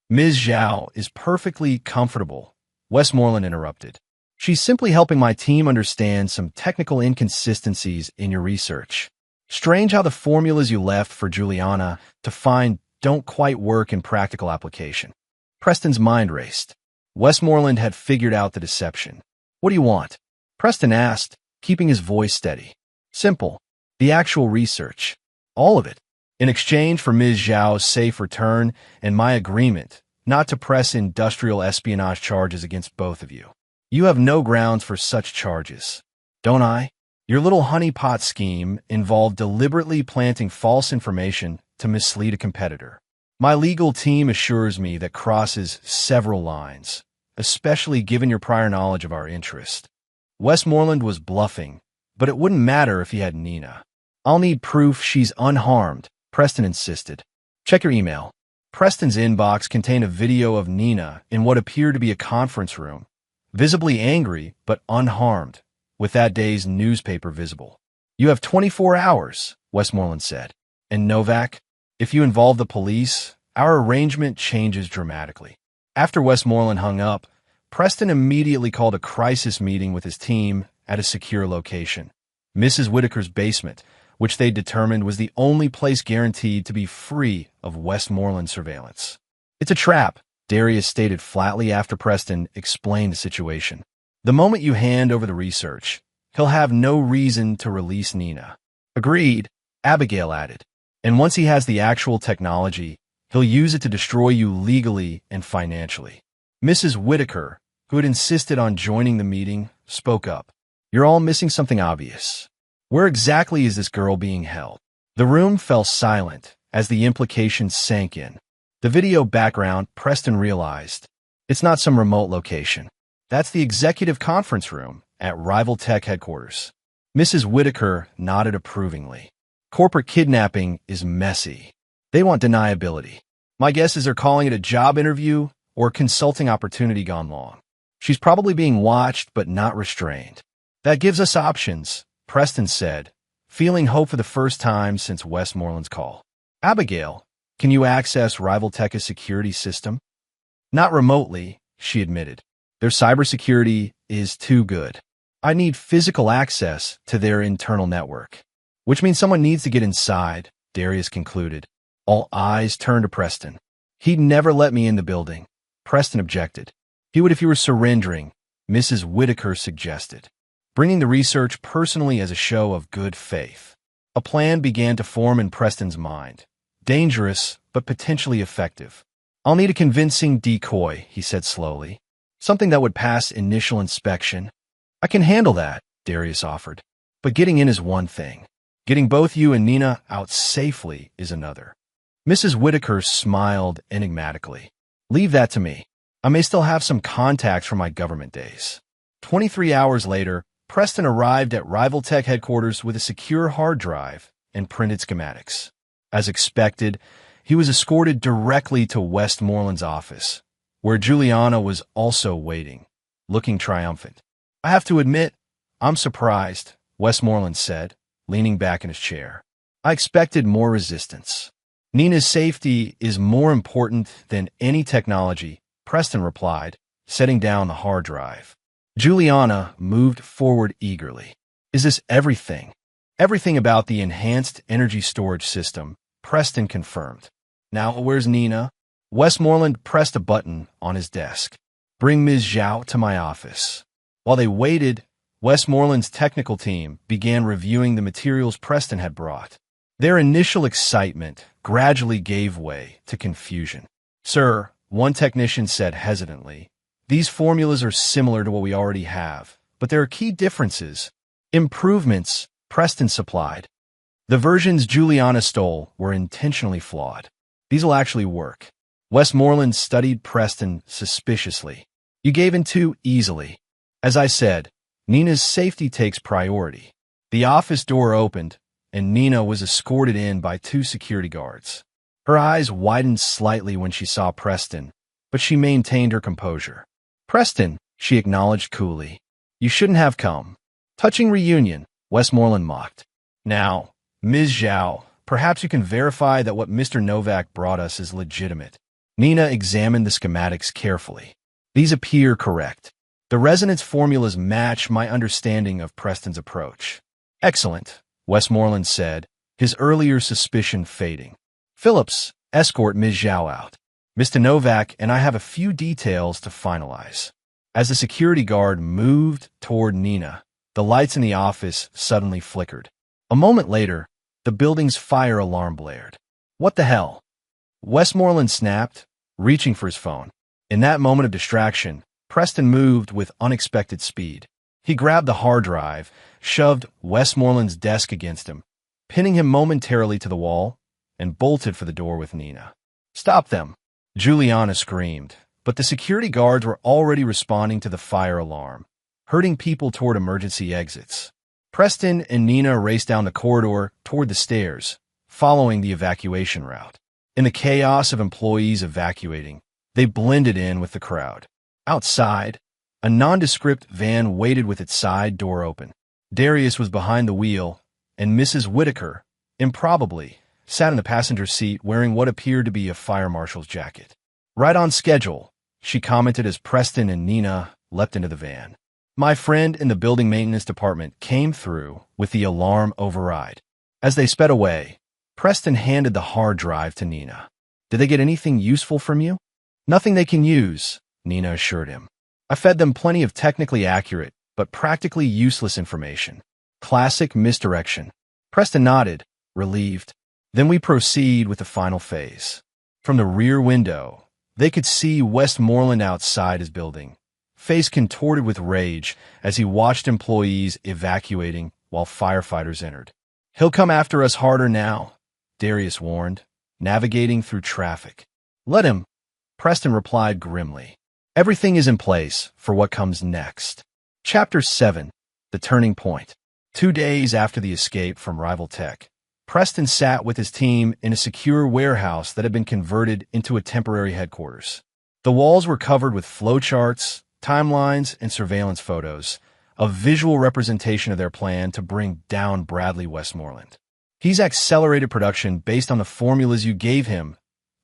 Ms. Zhao is perfectly comfortable, Westmoreland interrupted. She's simply helping my team understand some technical inconsistencies in your research. Strange how the formulas you left for Juliana to find don't quite work in practical application. Preston's mind raced. Westmoreland had figured out the deception. What do you want? Preston asked, keeping his voice steady. Simple. The actual research. All of it. In exchange for Ms. Zhao's safe return and my agreement not to press industrial espionage charges against both of you. You have no grounds for such charges. Don't I? Your little honeypot scheme involved deliberately planting false information to mislead a competitor. My legal team assures me that crosses several lines, especially given your prior knowledge of our interest. Westmoreland was bluffing, but it wouldn't matter if he had Nina. I'll need proof she's unharmed, Preston insisted. Check your email. Preston's inbox contained a video of Nina in what appeared to be a conference room, visibly angry but unharmed, with that day's newspaper visible. You have 24 hours, Westmoreland said. And Novak, if you involve the police, our arrangement changes dramatically. After Westmoreland hung up, Preston immediately called a crisis meeting with his team at a secure location, Mrs. Whitaker's basement, which they determined was the only place guaranteed to be free of Westmoreland surveillance. It's a trap, Darius stated flatly after Preston explained the situation. The moment you hand over the research, he'll have no reason to release Nina. Agreed, Abigail added. And once he has the actual technology, he'll use it to destroy you legally and financially. Mrs. Whitaker, who had insisted on joining the meeting, spoke up. You're all missing something obvious. Where exactly is this girl being held? The room fell silent as the implications sank in. The video background, Preston realized. It's not some remote location. That's the executive conference room at Rival Tech headquarters. Mrs. Whitaker nodded approvingly. Corporate kidnapping is messy. They want deniability. My guess is they're calling it a job interview or a consulting opportunity gone long. She's probably being watched but not restrained. That gives us options, Preston said, feeling hope for the first time since Westmoreland's call. Abigail, can you access Rival Tech's security system? Not remotely, she admitted. Their cybersecurity is too good. I need physical access to their internal network. Which means someone needs to get inside, Darius concluded. All eyes turned to Preston. He'd never let me in the building. Preston objected. He would if you were surrendering, Mrs. Whitaker suggested, bringing the research personally as a show of good faith. A plan began to form in Preston's mind. Dangerous, but potentially effective. I'll need a convincing decoy, he said slowly. Something that would pass initial inspection. I can handle that, Darius offered. But getting in is one thing. Getting both you and Nina out safely is another. Mrs. Whitaker smiled enigmatically. Leave that to me. I may still have some contacts from my government days. 23 hours later, Preston arrived at Rival Tech headquarters with a secure hard drive and printed schematics. As expected, he was escorted directly to Westmoreland's office, where Juliana was also waiting, looking triumphant. I have to admit, I'm surprised, Westmoreland said, leaning back in his chair. I expected more resistance. Nina's safety is more important than any technology, Preston replied, setting down the hard drive. Juliana moved forward eagerly. Is this everything? Everything about the enhanced energy storage system, Preston confirmed. Now, where's Nina? Westmoreland pressed a button on his desk. Bring Ms. Zhao to my office. While they waited, Westmoreland's technical team began reviewing the materials Preston had brought. Their initial excitement gradually gave way to confusion. "Sir," one technician said hesitantly, "these formulas are similar to what we already have, but there are key differences." "Improvements," Preston supplied. "The versions Juliana stole were intentionally flawed. These will actually work." Westmoreland studied Preston suspiciously. "You gave in too easily. As I said, Nina's safety takes priority." The office door opened, and Nina was escorted in by 2 security guards. Her eyes widened slightly when she saw Preston, but she maintained her composure. "Preston," she acknowledged coolly. "You shouldn't have come." "Touching reunion," Westmoreland mocked. "Now, Ms. Zhao, perhaps you can verify that what Mr. Novak brought us is legitimate." Nina examined the schematics carefully. "These appear correct. The resonance formulas match my understanding of Preston's approach." "Excellent," Westmoreland said, his earlier suspicion fading. "Phillips, escort Ms. Zhao out. Mr. Novak and I have a few details to finalize." As the security guard moved toward Nina, the lights in the office suddenly flickered. A moment later, the building's fire alarm blared. "What the hell?" Westmoreland snapped, reaching for his phone. In that moment of distraction, Preston moved with unexpected speed. He grabbed the hard drive, shoved Westmoreland's desk against him, pinning him momentarily to the wall, and bolted for the door with Nina. "Stop them!" Juliana screamed, but the security guards were already responding to the fire alarm, herding people toward emergency exits. Preston and Nina raced down the corridor toward the stairs, following the evacuation route. In the chaos of employees evacuating, they blended in with the crowd. Outside, a nondescript van waited with its side door open. Darius was behind the wheel, and Mrs. Whitaker, improbably, sat in the passenger seat wearing what appeared to be a fire marshal's jacket. "Right on schedule," she commented as Preston and Nina leapt into the van. My friend in the building maintenance department came through with the alarm override. As they sped away, Preston handed the hard drive to Nina. "Did they get anything useful from you?" "Nothing they can use," Nina assured him. "I fed them plenty of technically accurate, but practically useless information. Classic misdirection." Preston nodded, relieved. "Then we proceed with the final phase." From the rear window, they could see Westmoreland outside his building, face contorted with rage as he watched employees evacuating while firefighters entered. "He'll come after us harder now," Darius warned, navigating through traffic. "Let him," Preston replied grimly. Everything is in place for what comes next. Chapter 7, The Turning Point. 2 days after the escape from rival tech, Preston sat with his team in a secure warehouse that had been converted into a temporary headquarters. The walls were covered with flowcharts, timelines, and surveillance photos, a visual representation of their plan to bring down Bradley Westmoreland. "He's accelerated production based on the formulas you gave him,"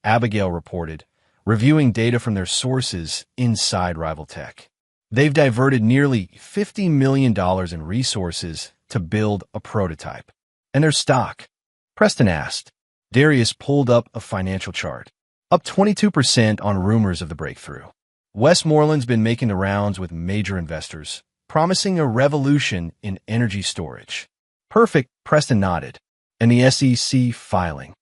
Abigail reported, reviewing data from their sources inside rival tech. "They've diverted nearly $50 million in resources to build a prototype." "And their stock?" Preston asked. Darius pulled up a financial chart. "Up 22% on rumors of the breakthrough." Westmoreland's been making the rounds with major investors, promising a revolution in energy storage. "Perfect," Preston nodded. "And the SEC filing?"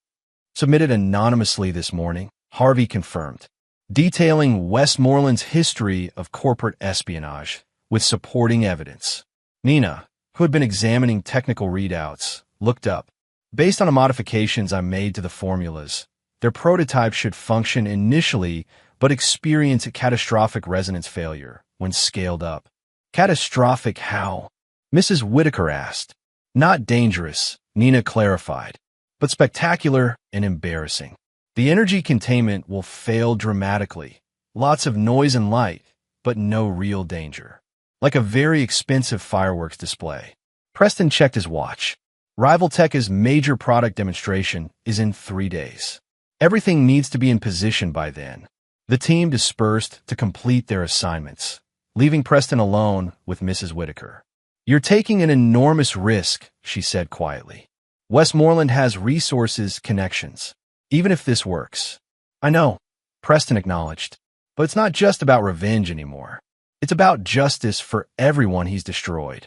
"Submitted anonymously this morning," Harvey confirmed, detailing Westmoreland's history of corporate espionage with supporting evidence. Nina, who had been examining technical readouts, looked up. "Based on the modifications I made to the formulas, their prototype should function initially but experience a catastrophic resonance failure when scaled up." "Catastrophic how?" Mrs. Whitaker asked. "Not dangerous," Nina clarified, "but spectacular and embarrassing. The energy containment will fail dramatically. Lots of noise and light, but no real danger. Like a very expensive fireworks display." Preston checked his watch. Rival Tech's major product demonstration is in 3 days. Everything needs to be in position by then. The team dispersed to complete their assignments, leaving Preston alone with Mrs. Whitaker. "You're taking an enormous risk," she said quietly. "Westmoreland has resources, connections. Even if this works." "I know," Preston acknowledged. "But it's not just about revenge anymore. It's about justice for everyone he's destroyed.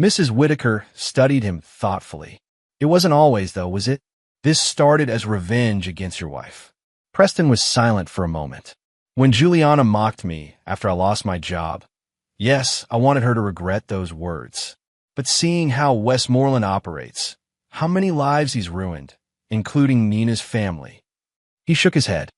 Mrs. Whitaker studied him thoughtfully. It wasn't always, though, was it? This started as revenge against your wife. Preston was silent for a moment. When Juliana mocked me after I lost my job, yes, I wanted her to regret those words. But seeing how Westmoreland operates, how many lives he's ruined, including Nina's family. He shook his head.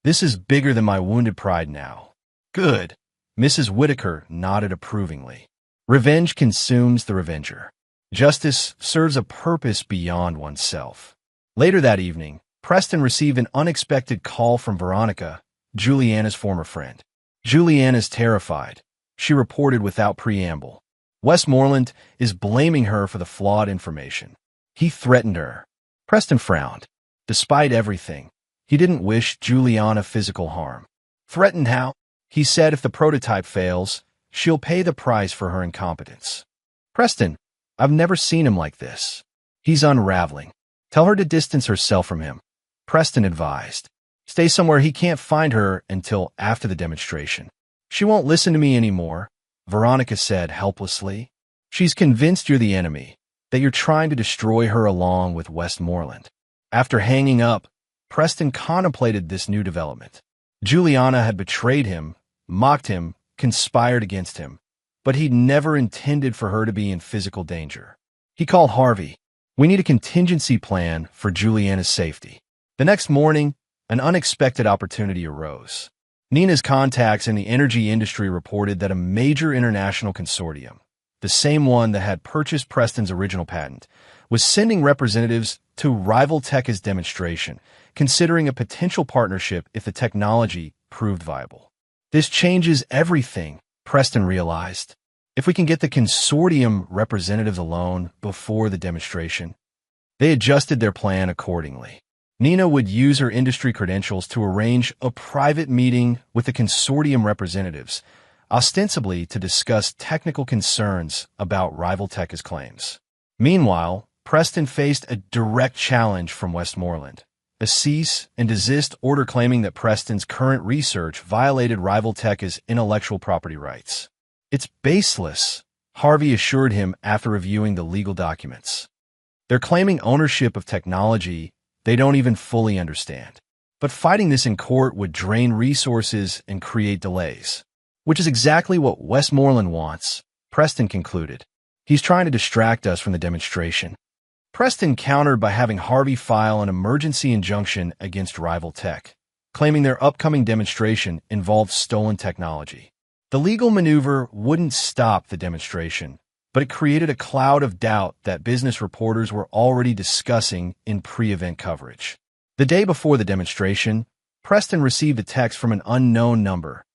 This is bigger than my wounded pride now. Good. Mrs. Whitaker nodded approvingly. Revenge consumes the revenger. Justice serves a purpose beyond oneself. Later that evening, Preston received an unexpected call from Veronica, Juliana's former friend. Juliana's terrified. She reported without preamble. Westmoreland is blaming her for the flawed information. He threatened her. Preston frowned. Despite everything, he didn't wish Juliana physical harm. Threatened how? He said if the prototype fails, she'll pay the price for her incompetence. Preston, I've never seen him like this. He's unraveling. Tell her to distance herself from him. Preston advised. Stay somewhere he can't find her until after the demonstration. She won't listen to me anymore, Veronica said helplessly. She's convinced you're the enemy, that you're trying to destroy her along with Westmoreland. After hanging up, Preston contemplated this new development. Juliana had betrayed him, mocked him, conspired against him, but he'd never intended for her to be in physical danger. He called Harvey. We need a contingency plan for Juliana's safety. The next morning, an unexpected opportunity arose. Nina's contacts in the energy industry reported that a major international consortium, the same one that had purchased Preston's original patent, was sending representatives to rival Tekka's demonstration, considering a potential partnership if the technology proved viable. This changes everything, Preston realized. If we can get the consortium representatives alone before the demonstration. They adjusted their plan accordingly. Nina would use her industry credentials to arrange a private meeting with the consortium representatives, ostensibly to discuss technical concerns about rival Tekka's claims. Meanwhile, Preston faced a direct challenge from Westmoreland, a cease and desist order claiming that Preston's current research violated rival Tekka's intellectual property rights. It's baseless, Harvey assured him after reviewing the legal documents. They're claiming ownership of technology they don't even fully understand. But fighting this in court would drain resources and create delays, which is exactly what Westmoreland wants, Preston concluded. He's trying to distract us from the demonstration. Preston countered by having Harvey file an emergency injunction against rival tech, claiming their upcoming demonstration involved stolen technology. The legal maneuver wouldn't stop the demonstration, but it created a cloud of doubt that business reporters were already discussing in pre-event coverage. The day before the demonstration, Preston received a text from an unknown number.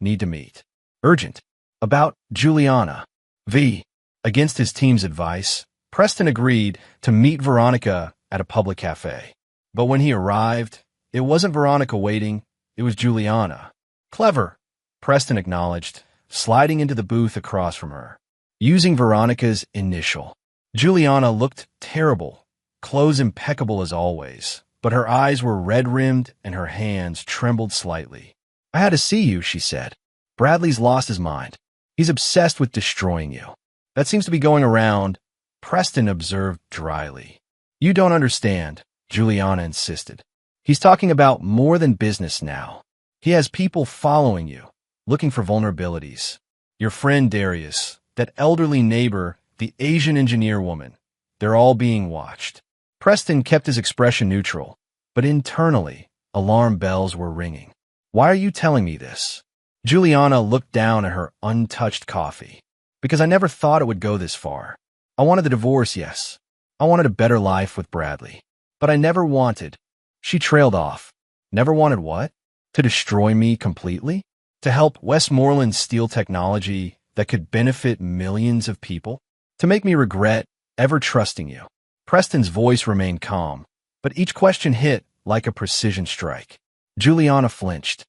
Need to meet. Urgent. About Juliana. V. Against his team's advice, Preston agreed to meet Veronica at a public cafe. But when he arrived, it wasn't Veronica waiting, it was Juliana. Clever, Preston acknowledged, sliding into the booth across from her. Using Veronica's initial. Juliana looked terrible, clothes impeccable as always, but her eyes were red-rimmed and her hands trembled slightly. I had to see you, she said. Bradley's lost his mind. He's obsessed with destroying you. That seems to be going around, Preston observed dryly. You don't understand, Juliana insisted. He's talking about more than business now. He has people following you, looking for vulnerabilities. Your friend Darius, that elderly neighbor, the Asian engineer woman, they're all being watched. Preston kept his expression neutral, but internally, alarm bells were ringing. Why are you telling me this? Juliana looked down at her untouched coffee. Because I never thought it would go this far. I wanted the divorce, yes. I wanted a better life with Bradley. But I never wanted. She trailed off. Never wanted what? To destroy me completely? To help Westmoreland steal technology that could benefit millions of people? To make me regret ever trusting you? Preston's voice remained calm, but each question hit like a precision strike. Juliana flinched.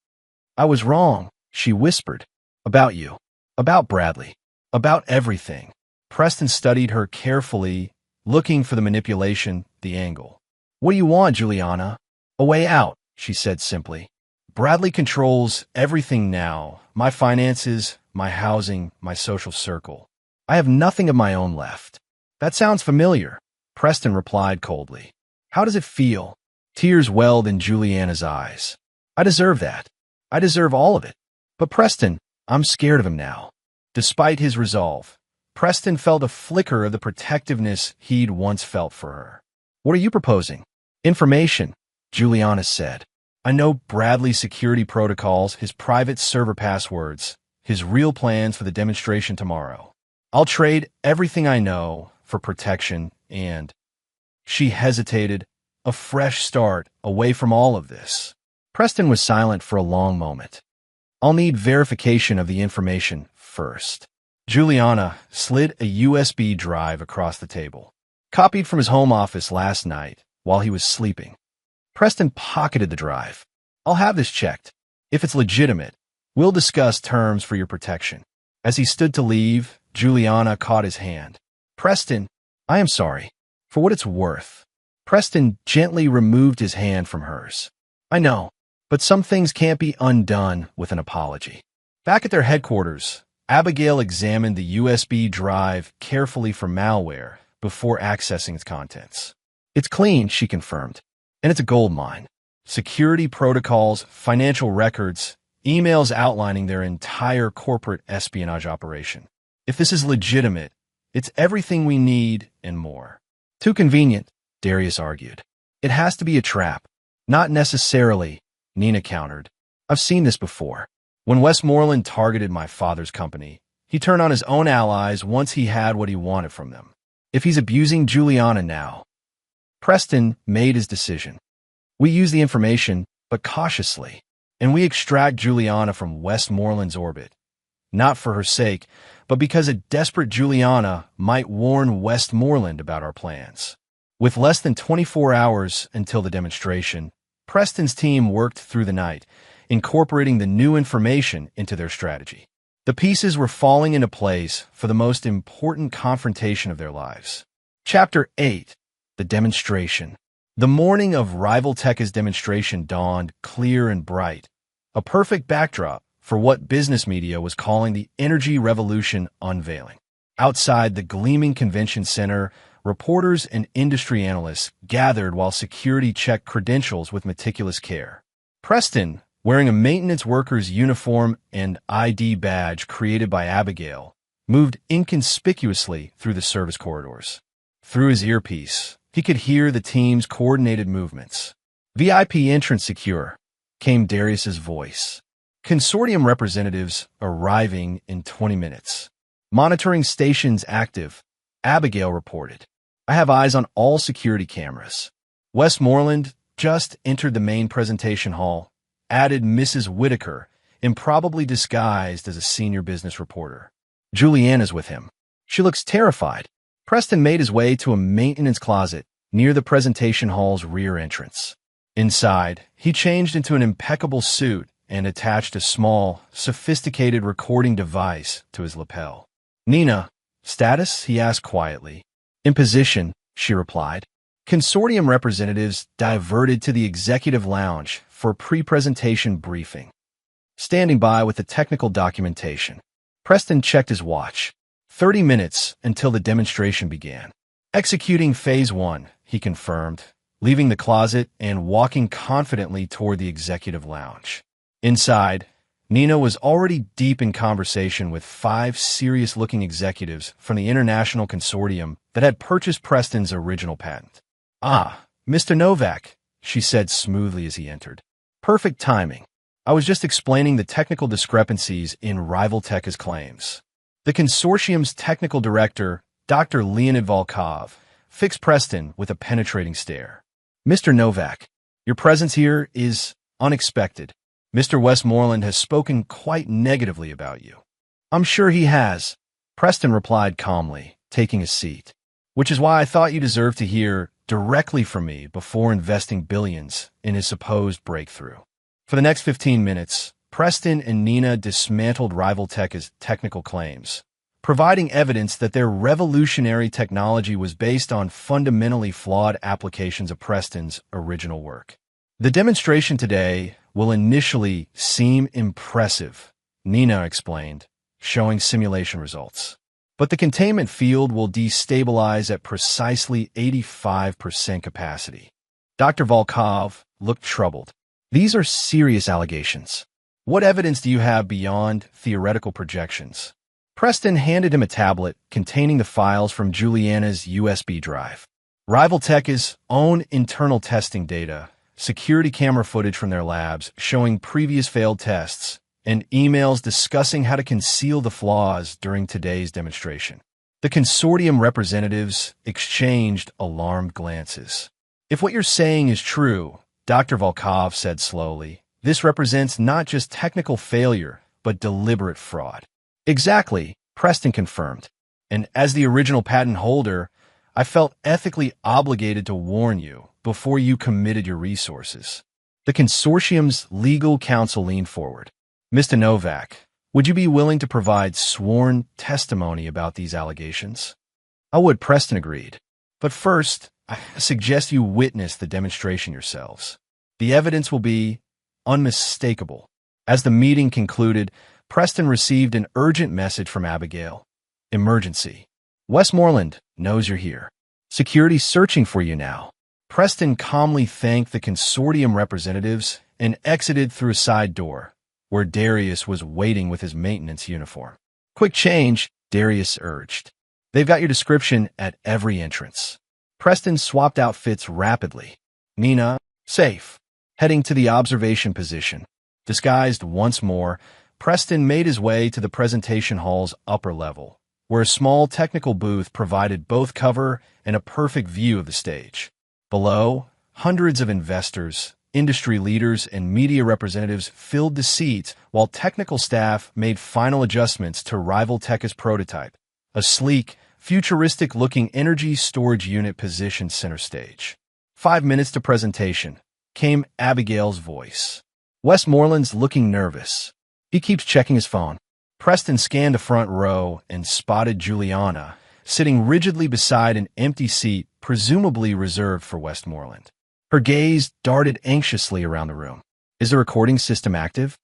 I was wrong, she whispered. About you. About Bradley. About everything. Preston studied her carefully, looking for the manipulation, the angle. What do you want, Juliana? A way out, she said simply. Bradley controls everything now. My finances, my housing, my social circle. I have nothing of my own left. That sounds familiar, Preston replied coldly. How does it feel? Tears welled in Juliana's eyes. I deserve that. I deserve all of it. But Preston, I'm scared of him now. Despite his resolve, Preston felt a flicker of the protectiveness he'd once felt for her. What are you proposing? Information, Juliana said. I know Bradley's security protocols, his private server passwords, his real plans for the demonstration tomorrow. I'll trade everything I know for protection and... She hesitated, a fresh start away from all of this. Preston was silent for a long moment. I'll need verification of the information first. Juliana slid a USB drive across the table, copied from his home office last night while he was sleeping. Preston pocketed the drive. I'll have this checked. If it's legitimate, we'll discuss terms for your protection. As he stood to leave, Juliana caught his hand. Preston, I am sorry. For what it's worth. Preston gently removed his hand from hers. I know, but some things can't be undone with an apology. Back at their headquarters, Abigail examined the USB drive carefully for malware before accessing its contents. It's clean, she confirmed, and it's a gold mine. Security protocols, financial records, emails outlining their entire corporate espionage operation. If this is legitimate, it's everything we need and more. Too convenient, Darius argued. It has to be a trap. Not necessarily, Nina countered. I've seen this before. When Westmoreland targeted my father's company, he turned on his own allies once he had what he wanted from them. If he's abusing Juliana now... Preston made his decision. We use the information, but cautiously, and we extract Juliana from Westmoreland's orbit. Not for her sake, but because a desperate Juliana might warn Westmoreland about our plans. With less than 24 hours until the demonstration, Preston's team worked through the night, incorporating the new information into their strategy. The pieces were falling into place for the most important confrontation of their lives. Chapter 8. The Demonstration. The morning of Rival Tech's demonstration dawned clear and bright, a perfect backdrop for what business media was calling the Energy Revolution unveiling. Outside the gleaming convention center, reporters and industry analysts gathered while security checked credentials with meticulous care. Preston, wearing a maintenance worker's uniform and ID badge created by Abigail, moved inconspicuously through the service corridors. Through his earpiece, he could hear the team's coordinated movements. VIP entrance secure, came Darius's voice. Consortium representatives arriving in 20 minutes. Monitoring stations active, Abigail reported. I have eyes on all security cameras. Westmoreland just entered the main presentation hall, added Mrs. Whitaker, improbably disguised as a senior business reporter. Juliana's with him. She looks terrified. Preston made his way to a maintenance closet near the presentation hall's rear entrance. Inside, he changed into an impeccable suit and attached a small, sophisticated recording device to his lapel. Nina, status? He asked quietly. In position, she replied. Consortium representatives diverted to the executive lounge for a pre-presentation briefing. Standing by with the technical documentation, Preston checked his watch. 30 minutes until the demonstration began. Executing Phase 1, he confirmed, leaving the closet and walking confidently toward the executive lounge. Inside, Nina was already deep in conversation with 5 serious-looking executives from the international consortium that had purchased Preston's original patent. Ah, Mr. Novak, she said smoothly as he entered. Perfect timing. I was just explaining the technical discrepancies in Rival Tech's claims. The consortium's technical director, Dr. Leonid Volkov, fixed Preston with a penetrating stare. Mr. Novak, your presence here is unexpected. Mr. Westmoreland has spoken quite negatively about you. I'm sure he has, Preston replied calmly, taking a seat. Which is why I thought you deserved to hear directly from me before investing billions in his supposed breakthrough. For the next 15 minutes, Preston and Nina dismantled Rival Tech's technical claims, providing evidence that their revolutionary technology was based on fundamentally flawed applications of Preston's original work. The demonstration today will initially seem impressive, Nina explained, showing simulation results. But the containment field will destabilize at precisely 85% capacity. Dr. Volkov looked troubled. These are serious allegations. What evidence do you have beyond theoretical projections? Preston handed him a tablet containing the files from Juliana's USB drive. Rivaltech's own internal testing data, security camera footage from their labs showing previous failed tests, and emails discussing how to conceal the flaws during today's demonstration. The consortium representatives exchanged alarmed glances. If what you're saying is true, Dr. Volkov said slowly, this represents not just technical failure, but deliberate fraud. Exactly, Preston confirmed. And as the original patent holder, I felt ethically obligated to warn you before you committed your resources. The consortium's legal counsel leaned forward. Mr. Novak, would you be willing to provide sworn testimony about these allegations? I would, Preston agreed. But first, I suggest you witness the demonstration yourselves. The evidence will be unmistakable. As the meeting concluded, Preston received an urgent message from Abigail. Emergency. Westmoreland knows you're here. Security's searching for you now. Preston calmly thanked the consortium representatives and exited through a side door, where Darius was waiting with his maintenance uniform. Quick change, Darius urged. They've got your description at every entrance. Preston swapped outfits rapidly. Nina, safe. Heading to the observation position. Disguised once more, Preston made his way to the presentation hall's upper level, where a small technical booth provided both cover and a perfect view of the stage. Below, hundreds of investors, industry leaders, and media representatives filled the seats while technical staff made final adjustments to Rivaltech's prototype, a sleek, futuristic-looking energy storage unit positioned center stage. 5 minutes to presentation, came Abigail's voice. Westmoreland's looking nervous. He keeps checking his phone. Preston scanned the front row and spotted Juliana, sitting rigidly beside an empty seat presumably reserved for Westmoreland. Her gaze darted anxiously around the room. Is the recording system active?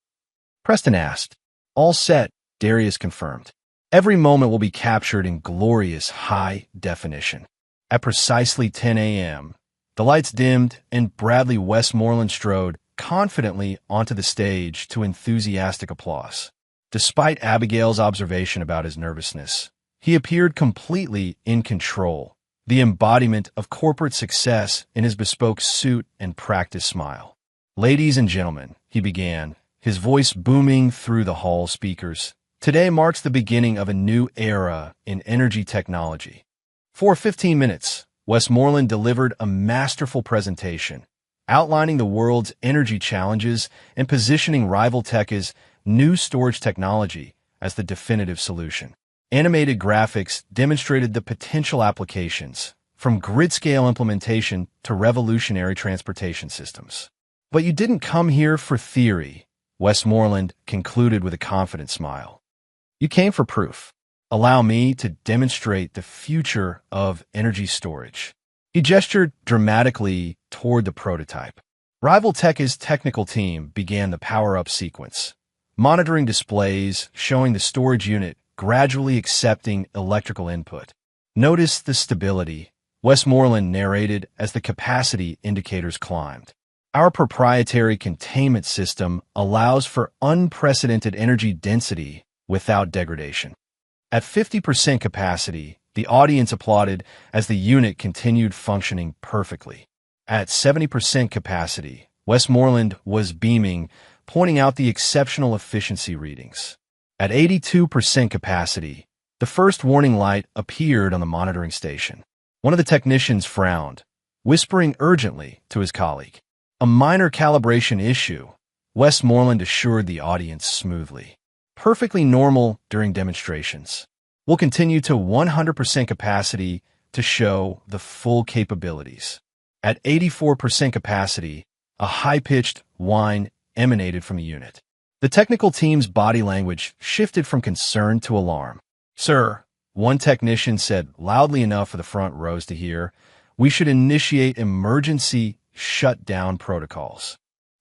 Preston asked. All set, Darius confirmed. Every moment will be captured in glorious high definition. At precisely 10 a.m., the lights dimmed and Bradley Westmoreland strode confidently onto the stage to enthusiastic applause. Despite Abigail's observation about his nervousness, he appeared completely in control, the embodiment of corporate success in his bespoke suit and practiced smile. Ladies and gentlemen, he began, his voice booming through the hall speakers. Today marks the beginning of a new era in energy technology. For 15 minutes, Westmoreland delivered a masterful presentation, outlining the world's energy challenges and positioning Rivaltech's new storage technology as the definitive solution. Animated graphics demonstrated the potential applications, from grid-scale implementation to revolutionary transportation systems. But you didn't come here for theory, Westmoreland concluded with a confident smile. You came for proof. Allow me to demonstrate the future of energy storage. He gestured dramatically toward the prototype. Rivaltech's technical team began the power-up sequence, monitoring displays showing the storage unit gradually accepting electrical input. Notice the stability, Westmoreland narrated as the capacity indicators climbed. Our proprietary containment system allows for unprecedented energy density without degradation. At 50% capacity, the audience applauded as the unit continued functioning perfectly. At 70% capacity, Westmoreland was beaming, pointing out the exceptional efficiency readings. At 82% capacity, the first warning light appeared on the monitoring station. One of the technicians frowned, whispering urgently to his colleague. A minor calibration issue, Westmoreland assured the audience smoothly. Perfectly normal during demonstrations. We'll continue to 100% capacity to show the full capabilities. At 84% capacity, a high-pitched whine emanated from the unit. The technical team's body language shifted from concern to alarm. Sir, one technician said loudly enough for the front rows to hear, we should initiate emergency shutdown protocols.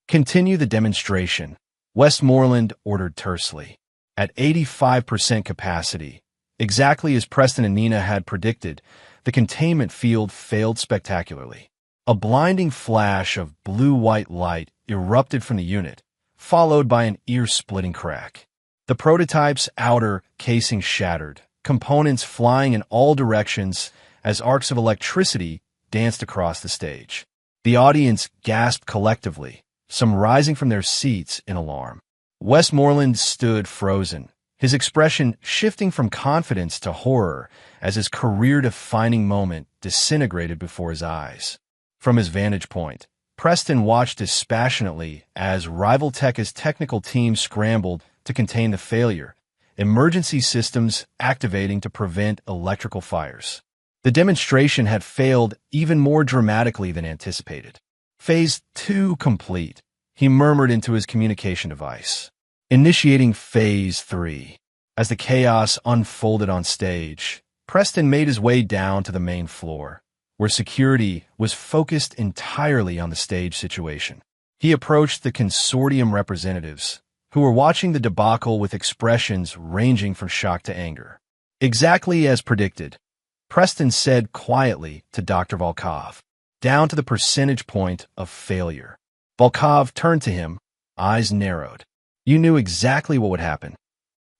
Continue the demonstration, Westmoreland ordered tersely. At 85% capacity, exactly as Preston and Nina had predicted, the containment field failed spectacularly. A blinding flash of blue-white light erupted from the unit, followed by an ear-splitting crack. The prototype's outer casing shattered, components flying in all directions as arcs of electricity danced across the stage. The audience gasped collectively, some rising from their seats in alarm. Westmoreland stood frozen, his expression shifting from confidence to horror as his career-defining moment disintegrated before his eyes. From his vantage point, Preston watched dispassionately as Rival Tech's technical team scrambled to contain the failure, emergency systems activating to prevent electrical fires. The demonstration had failed even more dramatically than anticipated. Phase 2 complete, he murmured into his communication device. Initiating Phase 3. As the chaos unfolded on stage, Preston made his way down to the main floor, where security was focused entirely on the stage situation. He approached the consortium representatives, who were watching the debacle with expressions ranging from shock to anger. Exactly as predicted, Preston said quietly to Dr. Volkov, down to the percentage point of failure. Volkov turned to him, eyes narrowed. You knew exactly what would happen.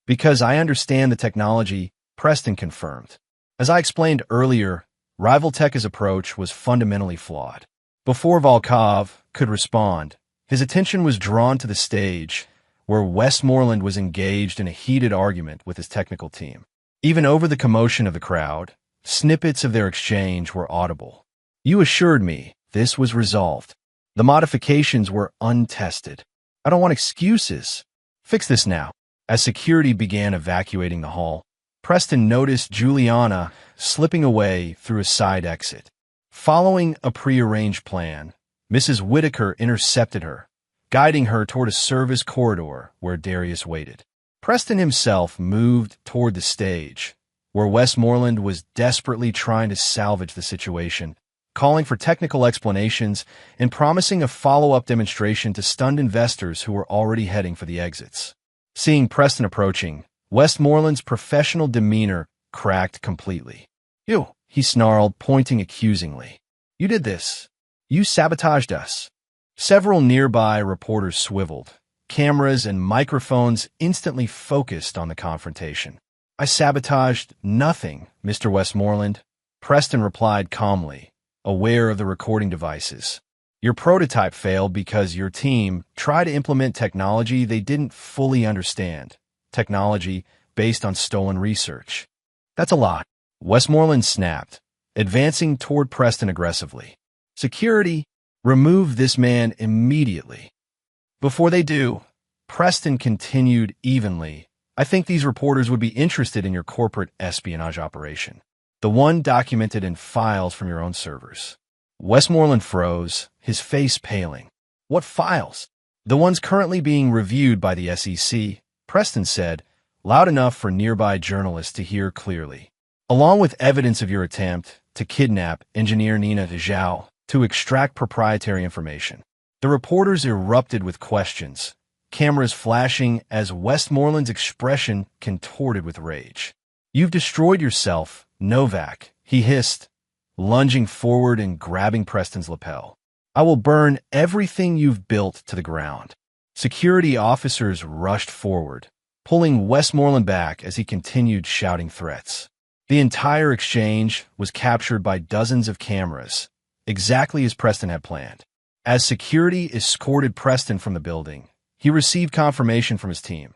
Because I understand the technology, Preston confirmed. As I explained earlier, Rival Tech's approach was fundamentally flawed. Before Volkov could respond, his attention was drawn to the stage, where Westmoreland was engaged in a heated argument with his technical team. Even over the commotion of the crowd, snippets of their exchange were audible. You assured me this was resolved. The modifications were untested. I don't want excuses. Fix this now. As security began evacuating the hall, Preston noticed Juliana slipping away through a side exit. Following a prearranged plan, Mrs. Whitaker intercepted her, guiding her toward a service corridor where Darius waited. Preston himself moved toward the stage, where Westmoreland was desperately trying to salvage the situation, calling for technical explanations and promising a follow-up demonstration to stunned investors who were already heading for the exits. Seeing Preston approaching, Westmoreland's professional demeanor cracked completely. You, he snarled, pointing accusingly. You did this. You sabotaged us. Several nearby reporters swiveled, cameras and microphones instantly focused on the confrontation. I sabotaged nothing, Mr. Westmoreland, Preston replied calmly, aware of the recording devices. Your prototype failed because your team tried to implement technology they didn't fully understand. Technology based on stolen research. That's a lot. Westmoreland snapped, advancing toward Preston aggressively. Security, remove this man immediately. Before they do, Preston continued evenly. I think these reporters would be interested in your corporate espionage operation. The one documented in files from your own servers. Westmoreland froze, his face paling. What files? The ones currently being reviewed by the SEC, Preston said, loud enough for nearby journalists to hear clearly. Along with evidence of your attempt to kidnap engineer Nina Zhao to extract proprietary information. The reporters erupted with questions, cameras flashing as Westmoreland's expression contorted with rage. You've destroyed yourself, Novak, he hissed, lunging forward and grabbing Preston's lapel. I will burn everything you've built to the ground. Security officers rushed forward, pulling Westmoreland back as he continued shouting threats. The entire exchange was captured by dozens of cameras, exactly as Preston had planned. As security escorted Preston from the building, he received confirmation from his team.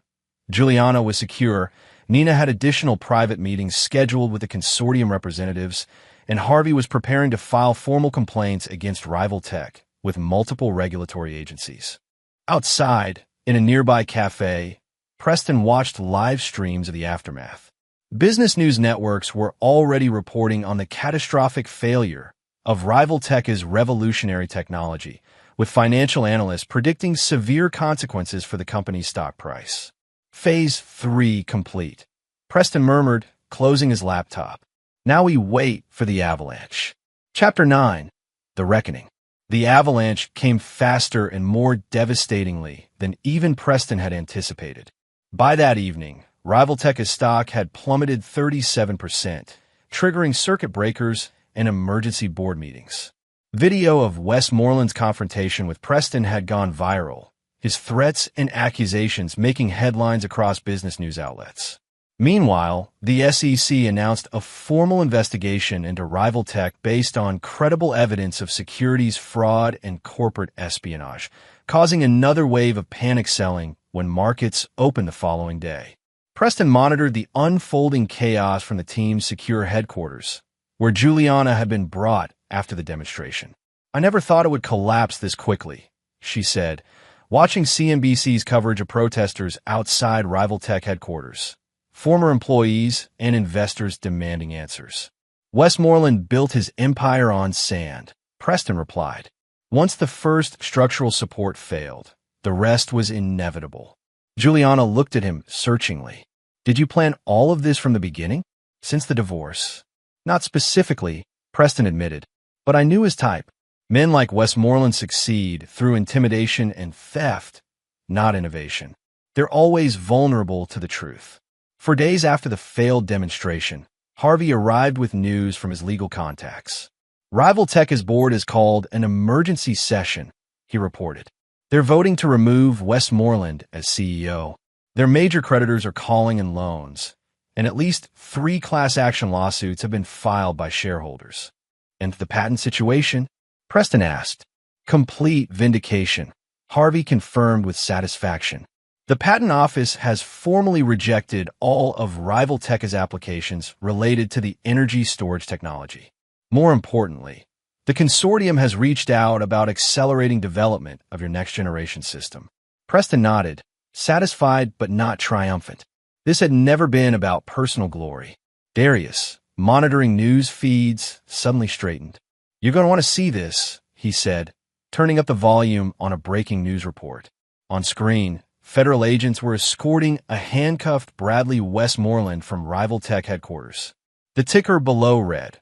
Juliana was secure, Nina had additional private meetings scheduled with the consortium representatives, and Harvey was preparing to file formal complaints against Rival Tech with multiple regulatory agencies. Outside, in a nearby cafe, Preston watched live streams of the aftermath. Business news networks were already reporting on the catastrophic failure of Rival Tech's revolutionary technology, with financial analysts predicting severe consequences for the company's stock price. Phase 3 complete. Preston murmured, closing his laptop. Now we wait for the avalanche. Chapter 9. The Reckoning. The avalanche came faster and more devastatingly than even Preston had anticipated. By that evening, Rivaltech's stock had plummeted 37%, triggering circuit breakers and emergency board meetings. Video of Westmoreland's confrontation with Preston had gone viral, his threats and accusations making headlines across business news outlets. Meanwhile, the SEC announced a formal investigation into Rivaltech based on credible evidence of securities fraud and corporate espionage, causing another wave of panic selling when markets opened the following day. Preston monitored the unfolding chaos from the team's secure headquarters, where Juliana had been brought after the demonstration. "I never thought it would collapse this quickly," she said, watching CNBC's coverage of protesters outside Rivaltech headquarters, former employees and investors demanding answers. "Westmoreland built his empire on sand," Preston replied. "Once the first structural support failed, the rest was inevitable." Juliana looked at him searchingly. "Did you plan all of this from the beginning? Since the divorce?" "Not specifically," Preston admitted, "but I knew his type. Men like Westmoreland succeed through intimidation and theft, not innovation. They're always vulnerable to the truth." For days after the failed demonstration, Harvey arrived with news from his legal contacts. "Rivaltech's board has called an emergency session," he reported. "They're voting to remove Westmoreland as CEO. Their major creditors are calling in loans, and at least 3 class action lawsuits have been filed by shareholders." "And the patent situation?" Preston asked. "Complete vindication," Harvey confirmed with satisfaction. "The Patent Office has formally rejected all of Rivaltech's applications related to the energy storage technology. More importantly, the consortium has reached out about accelerating development of your next-generation system." Preston nodded, satisfied but not triumphant. This had never been about personal glory. Darius, monitoring news feeds, suddenly straightened. "You're going to want to see this," he said, turning up the volume on a breaking news report. On screen, federal agents were escorting a handcuffed Bradley Westmoreland from Rivaltech headquarters. The ticker below read,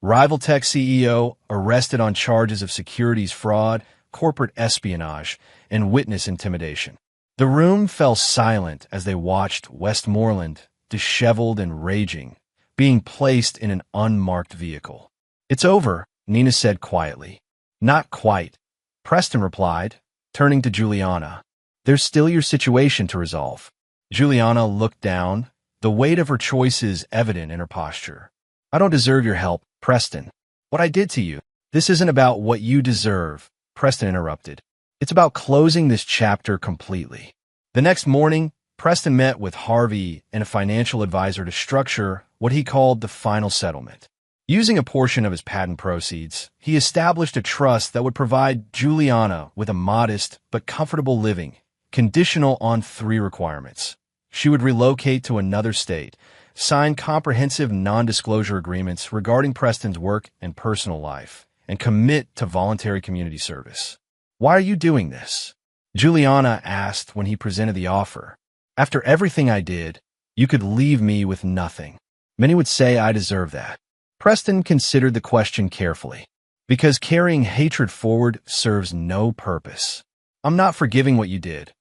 "Rivaltech CEO arrested on charges of securities fraud, corporate espionage, and witness intimidation." The room fell silent as they watched Westmoreland, disheveled and raging, being placed in an unmarked vehicle. "It's over," Nina said quietly. "Not quite," Preston replied, turning to Juliana. "There's still your situation to resolve." Juliana looked down, the weight of her choices evident in her posture. "I don't deserve your help, Preston. What I did to you." "This isn't about what you deserve," Preston interrupted. "It's about closing this chapter completely." The next morning, Preston met with Harvey and a financial advisor to structure what he called the final settlement. Using a portion of his patent proceeds, he established a trust that would provide Juliana with a modest but comfortable living, conditional on 3 requirements. She would relocate to another state, sign comprehensive non-disclosure agreements regarding Preston's work and personal life, and commit to voluntary community service. "Why are you doing this?" Juliana asked when he presented the offer. "After everything I did, you could leave me with nothing. Many would say I deserve that." Preston considered the question carefully. "Because carrying hatred forward serves no purpose. I'm not forgiving what you did.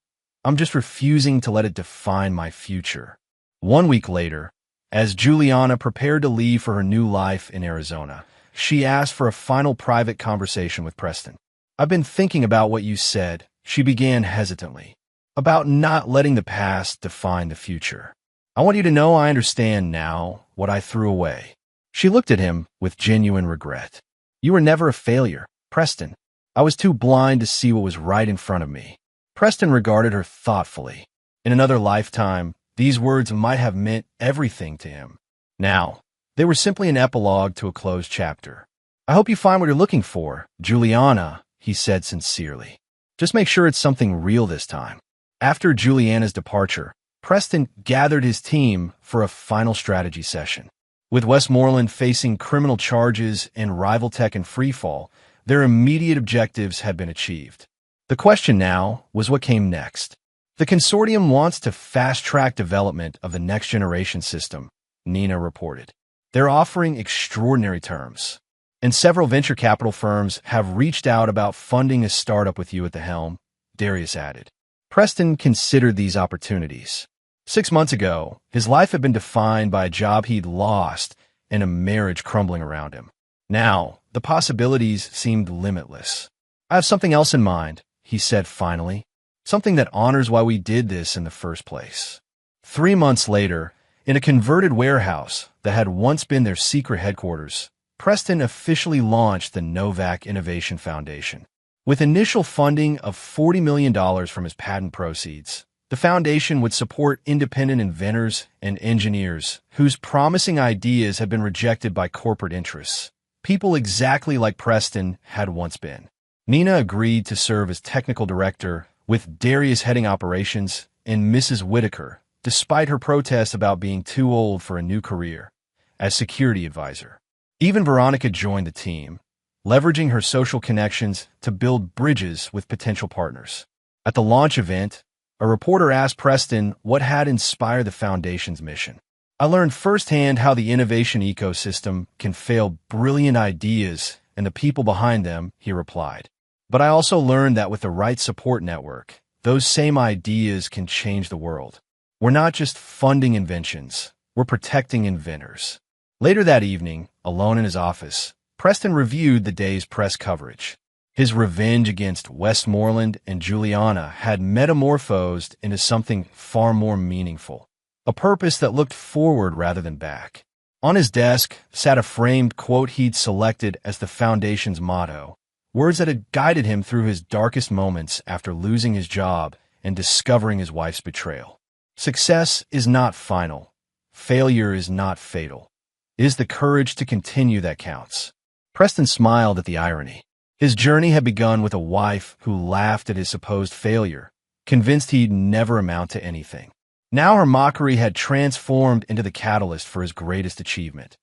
I'm just refusing to let it define my future." 1 week later, as Juliana prepared to leave for her new life in Arizona, she asked for a final private conversation with Preston. "I've been thinking about what you said," she began hesitantly, "about not letting the past define the future. I want you to know I understand now what I threw away." She looked at him with genuine regret. "You were never a failure, Preston. I was too blind to see what was right in front of me." Preston regarded her thoughtfully. In another lifetime, these words might have meant everything to him. Now, they were simply an epilogue to a closed chapter. "I hope you find what you're looking for, Juliana," he said sincerely. "Just make sure it's something real this time." After Juliana's departure, Preston gathered his team for a final strategy session. With Westmoreland facing criminal charges and Rivaltech in freefall, their immediate objectives had been achieved. The question now was what came next. "The consortium wants to fast-track development of the next-generation system," Nina reported. "They're offering extraordinary terms. And several venture capital firms have reached out about funding a startup with you at the helm, Darius added. Preston considered these opportunities. 6 months ago, his life had been defined by a job he'd lost and a marriage crumbling around him. Now, the possibilities seemed limitless. I have something else in mind, he said finally. Something that honors why we did this in the first place. 3 months later, in a converted warehouse that had once been their secret headquarters, Preston officially launched the Novak Innovation Foundation. With initial funding of $40 million from his patent proceeds, the foundation would support independent inventors and engineers whose promising ideas had been rejected by corporate interests, people exactly like Preston had once been. Nina agreed to serve as technical director, with Darius heading operations and Mrs. Whitaker, despite her protests about being too old for a new career, as security advisor. Even Veronica joined the team, leveraging her social connections to build bridges with potential partners. At the launch event, a reporter asked Preston what had inspired the foundation's mission. I learned firsthand how the innovation ecosystem can fail brilliant ideas and the people behind them, he replied. But I also learned that with the right support network, those same ideas can change the world. We're not just funding inventions, we're protecting inventors. Later that evening, alone in his office, Preston reviewed the day's press coverage. His revenge against Westmoreland and Juliana had metamorphosed into something far more meaningful, a purpose that looked forward rather than back. On his desk sat a framed quote he'd selected as the foundation's motto, words that had guided him through his darkest moments after losing his job and discovering his wife's betrayal. Success is not final. Failure is not fatal. It is the courage to continue that counts. Preston smiled at the irony. His journey had begun with a wife who laughed at his supposed failure, convinced he'd never amount to anything. Now her mockery had transformed into the catalyst for his greatest achievement.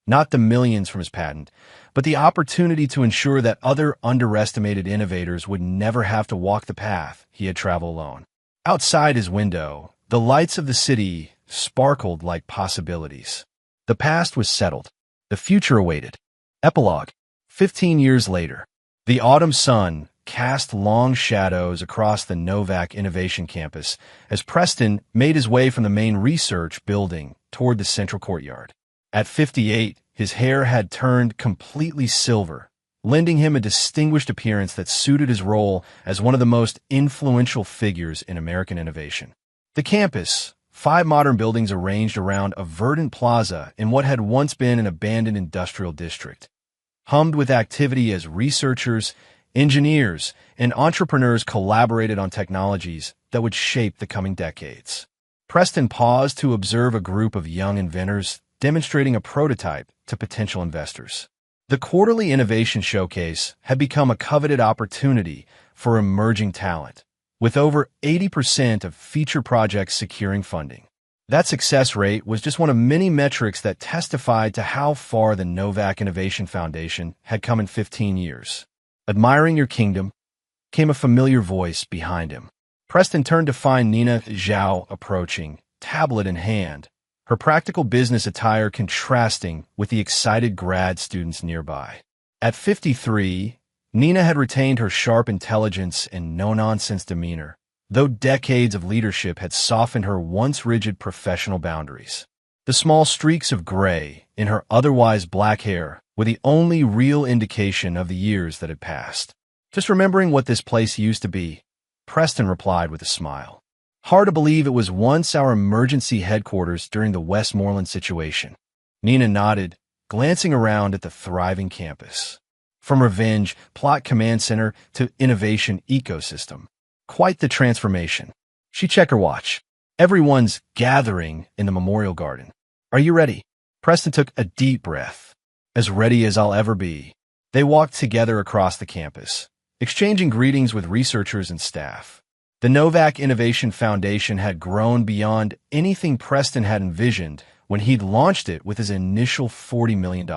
Not the millions from his patent, but the opportunity to ensure that other underestimated innovators would never have to walk the path he had traveled alone. Outside his window, the lights of the city sparkled like possibilities. The past was settled. The future awaited. Epilogue. 15 years later, the autumn sun cast long shadows across the Novak Innovation Campus as Preston made his way from the main research building toward the central courtyard. At 58, his hair had turned completely silver, lending him a distinguished appearance that suited his role as one of the most influential figures in American innovation. The campus, 5 modern buildings arranged around a verdant plaza in what had once been an abandoned industrial district, hummed with activity as researchers, engineers, and entrepreneurs collaborated on technologies that would shape the coming decades. Preston paused to observe a group of young inventors demonstrating a prototype to potential investors. The quarterly innovation showcase had become a coveted opportunity for emerging talent, with over 80% of feature projects securing funding. That success rate was just one of many metrics that testified to how far the Novak Innovation Foundation had come in 15 years. Admiring your kingdom, came a familiar voice behind him. Preston turned to find Nina Zhao approaching, tablet in hand, her practical business attire contrasting with the excited grad students nearby. At 53, Nina had retained her sharp intelligence and no-nonsense demeanor, though decades of leadership had softened her once rigid professional boundaries. The small streaks of gray in her otherwise black hair were the only real indication of the years that had passed. Just remembering what this place used to be, Preston replied with a smile. Hard to believe it was once our emergency headquarters during the Westmoreland situation. Nina nodded, glancing around at the thriving campus. From revenge, plot command center to innovation ecosystem. Quite the transformation. She checked her watch. Everyone's gathering in the memorial garden. Are you ready? Preston took a deep breath. As ready as I'll ever be. They walked together across the campus, exchanging greetings with researchers and staff. The Novak Innovation Foundation had grown beyond anything Preston had envisioned when he'd launched it with his initial $40 million.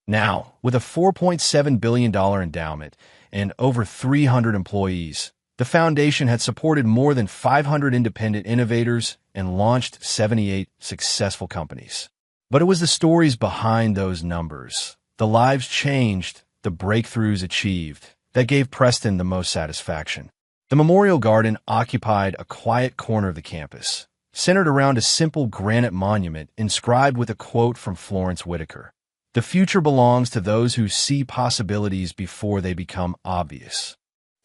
Now, with a $4.7 billion endowment and over 300 employees, the foundation had supported more than 500 independent innovators and launched 78 successful companies. But it was the stories behind those numbers, the lives changed, the breakthroughs achieved, that gave Preston the most satisfaction. The memorial garden occupied a quiet corner of the campus, centered around a simple granite monument inscribed with a quote from Florence Whitaker. "The future belongs to those who see possibilities before they become obvious."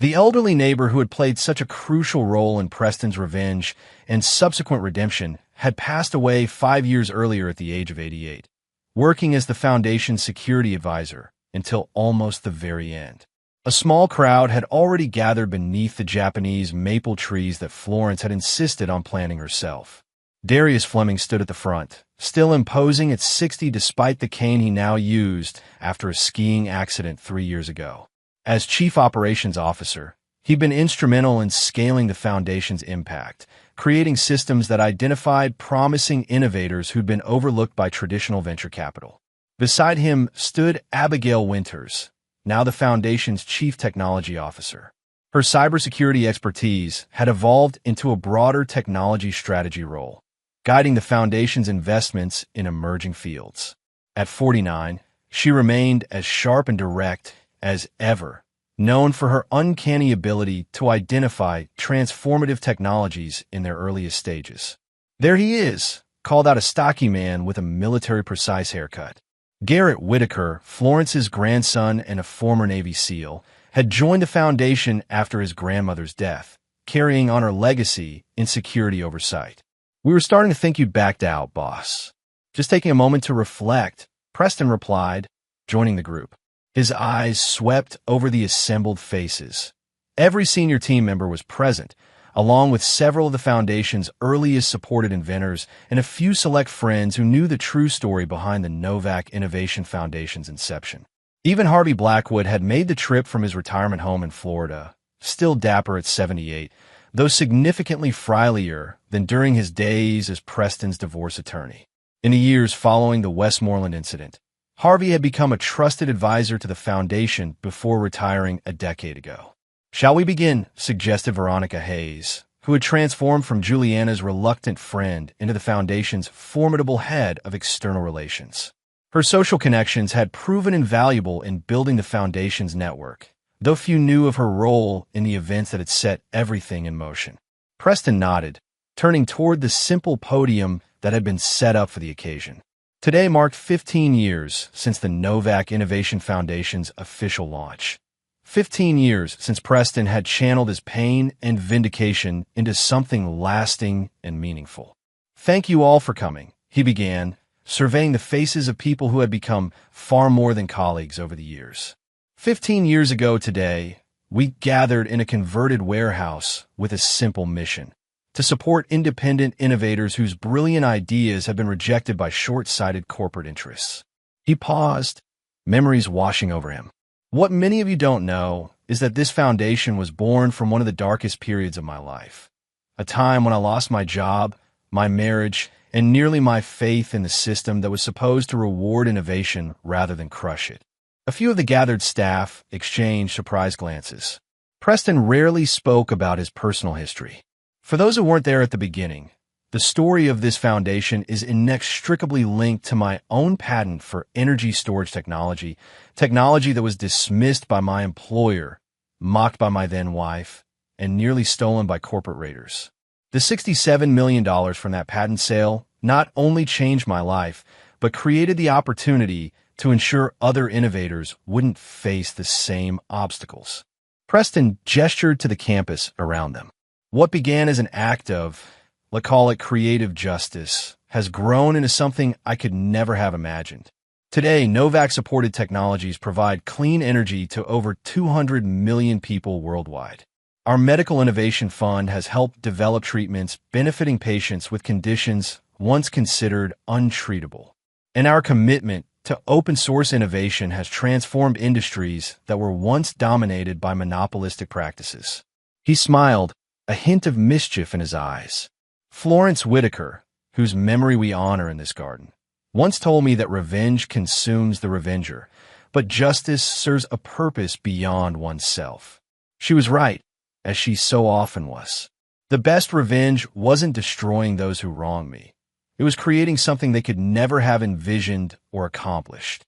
The elderly neighbor who had played such a crucial role in Preston's revenge and subsequent redemption had passed away 5 years earlier at the age of 88, working as the Foundation's security advisor until almost the very end. A small crowd had already gathered beneath the Japanese maple trees that Florence had insisted on planting herself. Darius Fleming stood at the front, still imposing at 60 despite the cane he now used after a skiing accident 3 years ago. As Chief Operations Officer, he'd been instrumental in scaling the Foundation's impact, creating systems that identified promising innovators who'd been overlooked by traditional venture capital. Beside him stood Abigail Winters, now the Foundation's Chief Technology Officer. Her cybersecurity expertise had evolved into a broader technology strategy role, guiding the Foundation's investments in emerging fields. At 49, she remained as sharp and direct as ever, known for her uncanny ability to identify transformative technologies in their earliest stages. "There he is," called out a stocky man with a military-precise haircut. Garrett Whitaker, Florence's grandson and a former Navy SEAL, had joined the Foundation after his grandmother's death, carrying on her legacy in security oversight. "We were starting to think you'd backed out, boss." "Just taking a moment to reflect," Preston replied, joining the group. His eyes swept over the assembled faces. Every senior team member was present, along with several of the Foundation's earliest supported inventors and a few select friends who knew the true story behind the Novak Innovation Foundation's inception. Even Harvey Blackwood had made the trip from his retirement home in Florida, still dapper at 78, though significantly frilier than during his days as Preston's divorce attorney. In the years following the Westmoreland incident, Harvey had become a trusted advisor to the Foundation before retiring a decade ago. "Shall we begin?" suggested Veronica Hayes, who had transformed from Juliana's reluctant friend into the Foundation's formidable head of external relations. Her social connections had proven invaluable in building the Foundation's network, though few knew of her role in the events that had set everything in motion. Preston nodded, turning toward the simple podium that had been set up for the occasion. Today marked 15 years since the Novak Innovation Foundation's official launch. 15 years since Preston had channeled his pain and vindication into something lasting and meaningful. "Thank you all for coming," he began, surveying the faces of people who had become far more than colleagues over the years. 15 years ago today, we gathered in a converted warehouse with a simple mission: to support independent innovators whose brilliant ideas have been rejected by short-sighted corporate interests. He paused, memories washing over him. "What many of you don't know is that this foundation was born from one of the darkest periods of my life. A time when I lost my job, my marriage, and nearly my faith in the system that was supposed to reward innovation rather than crush it." A few of the gathered staff exchanged surprised glances. Preston rarely spoke about his personal history. For those who weren't there at the beginning, the story of this foundation is inextricably linked to my own patent for energy storage technology that was dismissed by my employer, mocked by my then wife, and nearly stolen by corporate raiders. The $67 million from that patent sale not only changed my life, but created the opportunity to ensure other innovators wouldn't face the same obstacles. Preston gestured to the campus around them. What began as an act of, let's call it creative justice, has grown into something I could never have imagined. Today, Novak-supported technologies provide clean energy to over 200 million people worldwide. Our Medical Innovation Fund has helped develop treatments benefiting patients with conditions once considered untreatable. And our commitment to open-source innovation has transformed industries that were once dominated by monopolistic practices. He smiled, a hint of mischief in his eyes. Florence Whitaker, whose memory we honor in this garden, once told me that revenge consumes the revenger, but justice serves a purpose beyond oneself. She was right, as she so often was. The best revenge wasn't destroying those who wronged me. It was creating something they could never have envisioned or accomplished.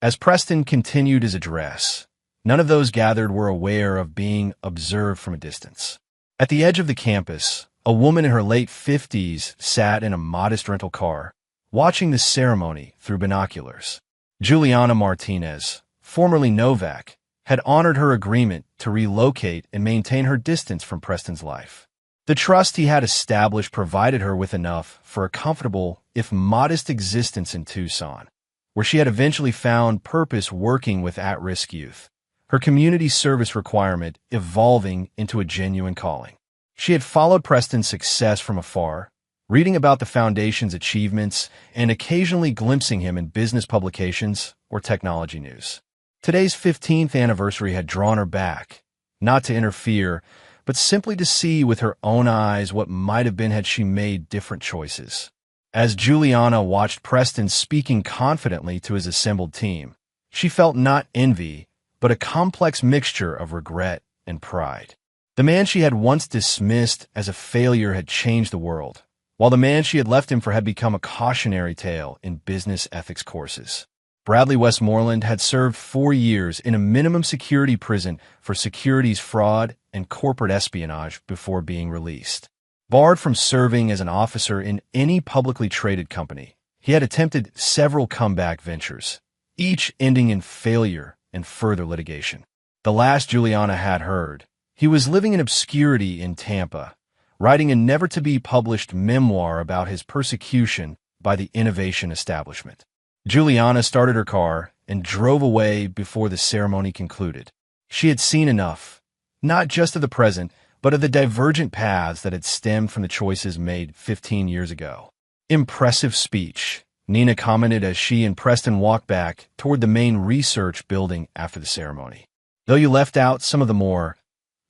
As Preston continued his address, none of those gathered were aware of being observed from a distance. At the edge of the campus, a woman in her late 50s sat in a modest rental car, watching the ceremony through binoculars. Juliana Martinez, formerly Novak, had honored her agreement to relocate and maintain her distance from Preston's life. The trust he had established provided her with enough for a comfortable, if modest, existence in Tucson, where she had eventually found purpose working with at-risk youth, her community service requirement evolving into a genuine calling. She had followed Preston's success from afar, reading about the Foundation's achievements and occasionally glimpsing him in business publications or technology news. Today's 15th anniversary had drawn her back, not to interfere, but simply to see with her own eyes what might have been had she made different choices. As Juliana watched Preston speaking confidently to his assembled team, she felt not envy, but a complex mixture of regret and pride. The man she had once dismissed as a failure had changed the world, while the man she had left him for had become a cautionary tale in business ethics courses. Bradley Westmoreland had served 4 years in a minimum security prison for securities fraud and corporate espionage before being released. Barred from serving as an officer in any publicly traded company, he had attempted several comeback ventures, each ending in failure and further litigation. The last Juliana had heard, he was living in obscurity in Tampa, writing a never-to-be-published memoir about his persecution by the innovation establishment. Juliana started her car and drove away before the ceremony concluded. She had seen enough, not just of the present, but of the divergent paths that had stemmed from the choices made 15 years ago. Impressive speech, Nina commented as she and Preston walked back toward the main research building after the ceremony. Though you left out some of the more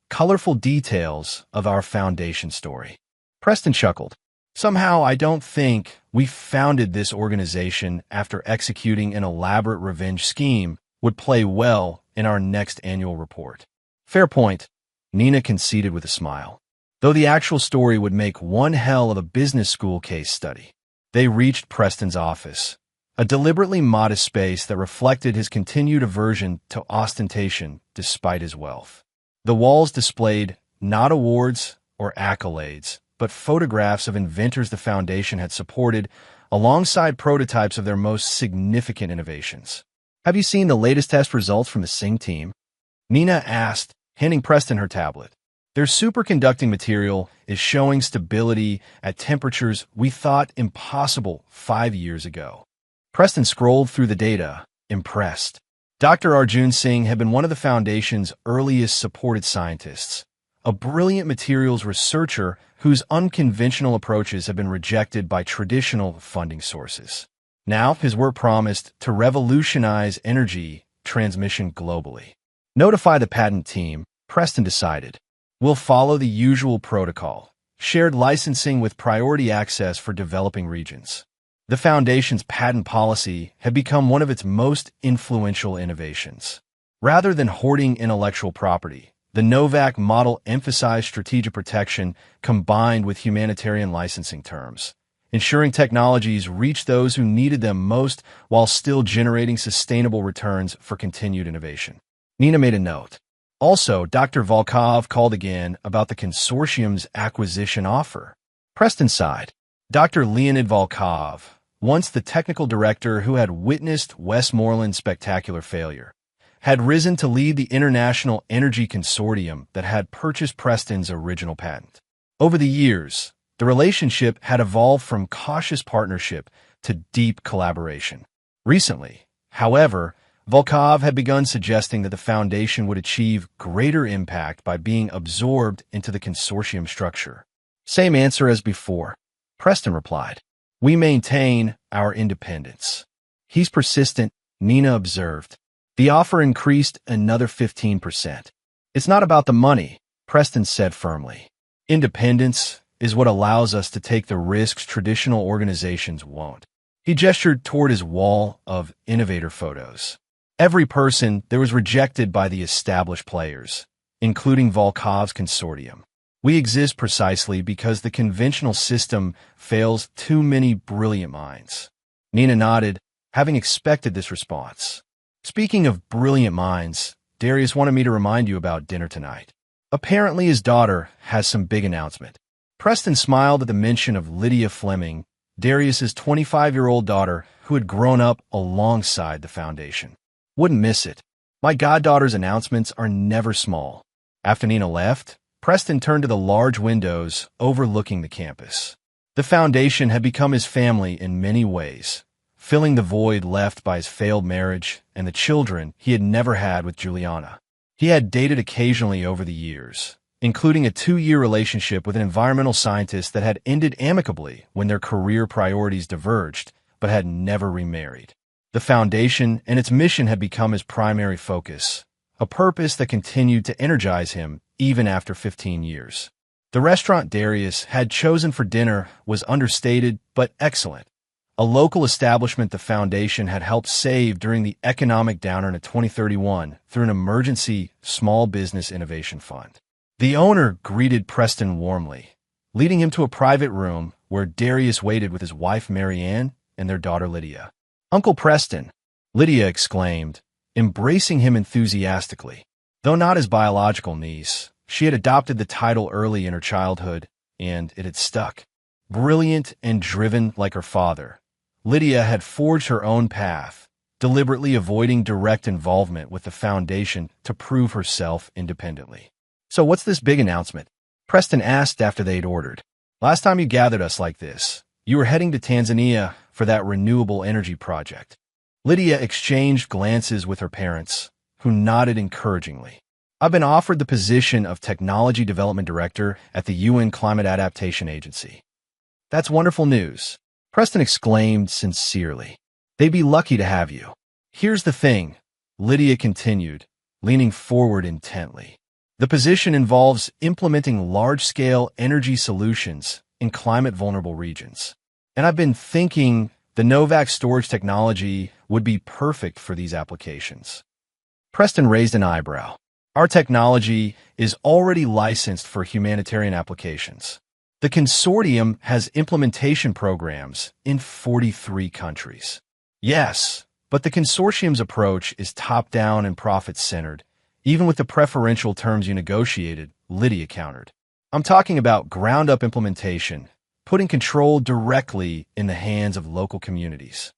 colorful details of our foundation story. Preston chuckled. Somehow I don't think we founded this organization after executing an elaborate revenge scheme would play well in our next annual report. Fair point, Nina conceded with a smile. Though the actual story would make one hell of a business school case study. They reached Preston's office, a deliberately modest space that reflected his continued aversion to ostentation despite his wealth. The walls displayed not awards or accolades, but photographs of inventors the Foundation had supported alongside prototypes of their most significant innovations. Have you seen the latest test results from the Sing team? Nina asked, handing Preston her tablet. Their superconducting material is showing stability at temperatures we thought impossible 5 years ago. Preston scrolled through the data, impressed. Dr. Arjun Singh had been one of the Foundation's earliest supported scientists, a brilliant materials researcher whose unconventional approaches have been rejected by traditional funding sources. Now, his work promised to revolutionize energy transmission globally. Notify the patent team, Preston decided. We'll follow the usual protocol, shared licensing with priority access for developing regions. The Foundation's patent policy had become one of its most influential innovations. Rather than hoarding intellectual property, the Novak model emphasized strategic protection combined with humanitarian licensing terms, ensuring technologies reach those who needed them most while still generating sustainable returns for continued innovation. Nina made a note. Also, Dr. Volkov called again about the consortium's acquisition offer. Preston sighed. Dr. Leonid Volkov, once the technical director who had witnessed Westmoreland's spectacular failure, had risen to lead the International Energy Consortium that had purchased Preston's original patent. Over the years, the relationship had evolved from cautious partnership to deep collaboration. Recently, however, Volkov had begun suggesting that the Foundation would achieve greater impact by being absorbed into the consortium structure. Same answer as before, Preston replied. We maintain our independence. He's persistent, Nina observed. The offer increased another 15%. It's not about the money, Preston said firmly. Independence is what allows us to take the risks traditional organizations won't. He gestured toward his wall of innovator photos. Every person there was rejected by the established players, including Volkov's consortium. We exist precisely because the conventional system fails too many brilliant minds. Nina nodded, having expected this response. Speaking of brilliant minds, Darius wanted me to remind you about dinner tonight. Apparently his daughter has some big announcement. Preston smiled at the mention of Lydia Fleming, Darius's 25-year-old daughter who had grown up alongside the foundation. Wouldn't miss it. My goddaughter's announcements are never small. After Nina left, Preston turned to the large windows overlooking the campus. The foundation had become his family in many ways, filling the void left by his failed marriage and the children he had never had with Juliana. He had dated occasionally over the years, including a 2-year relationship with an environmental scientist that had ended amicably when their career priorities diverged, but had never remarried. The foundation and its mission had become his primary focus, a purpose that continued to energize him even after 15 years. The restaurant Darius had chosen for dinner was understated but excellent, a local establishment the foundation had helped save during the economic downturn of 2031 through an emergency small business innovation fund. The owner greeted Preston warmly, leading him to a private room where Darius waited with his wife Marianne and their daughter Lydia. "Uncle Preston," Lydia exclaimed, embracing him enthusiastically. Though not his biological niece, she had adopted the title early in her childhood, and it had stuck. Brilliant and driven like her father, Lydia had forged her own path, deliberately avoiding direct involvement with the foundation to prove herself independently. "So what's this big announcement?" Preston asked after they'd ordered. "Last time you gathered us like this, you were heading to Tanzania for that renewable energy project." Lydia exchanged glances with her parents, who nodded encouragingly. "I've been offered the position of Technology Development Director at the UN Climate Adaptation Agency." "That's wonderful news," Preston exclaimed sincerely. "They'd be lucky to have you." "Here's the thing," Lydia continued, leaning forward intently. "The position involves implementing large-scale energy solutions in climate-vulnerable regions. And I've been thinking the Novak storage technology would be perfect for these applications." Preston raised an eyebrow. "Our technology is already licensed for humanitarian applications. The consortium has implementation programs in 43 countries." "Yes, but the consortium's approach is top-down and profit-centered, even with the preferential terms you negotiated," Lydia countered. "I'm talking about ground-up implementation, putting control directly in the hands of local communities."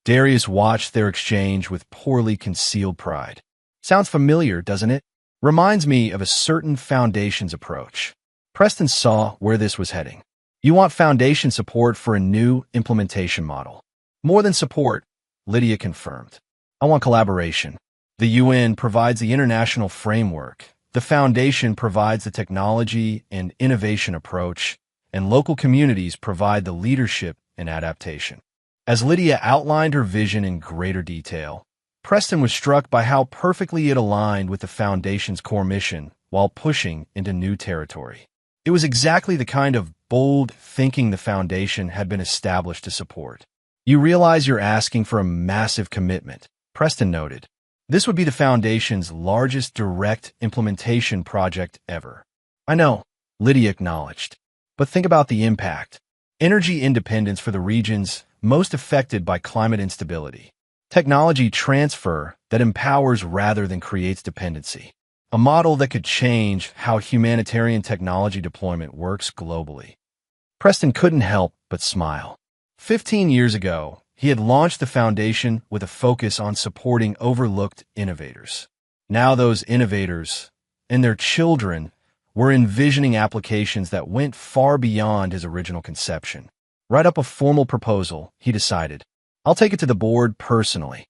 Darius watched their exchange with poorly concealed pride. "Sounds familiar, doesn't it? Reminds me of a certain foundation's approach." Preston saw where this was heading. "You want foundation support for a new implementation model." "More than support," Lydia confirmed. "I want collaboration. The UN provides the international framework, the foundation provides the technology and innovation approach, and local communities provide the leadership and adaptation." As Lydia outlined her vision in greater detail, Preston was struck by how perfectly it aligned with the foundation's core mission while pushing into new territory. It was exactly the kind of bold thinking the foundation had been established to support. "You realize you're asking for a massive commitment," Preston noted. "This would be the foundation's largest direct implementation project ever." "I know," Lydia acknowledged. "But think about the impact. Energy independence for the regions most affected by climate instability. Technology transfer that empowers rather than creates dependency. A model that could change how humanitarian technology deployment works globally." Preston couldn't help but smile. 15 years ago, he had launched the foundation with a focus on supporting overlooked innovators. Now those innovators and their children were envisioning applications that went far beyond his original conception. "Write up a formal proposal," he decided. "I'll take it to the board personally."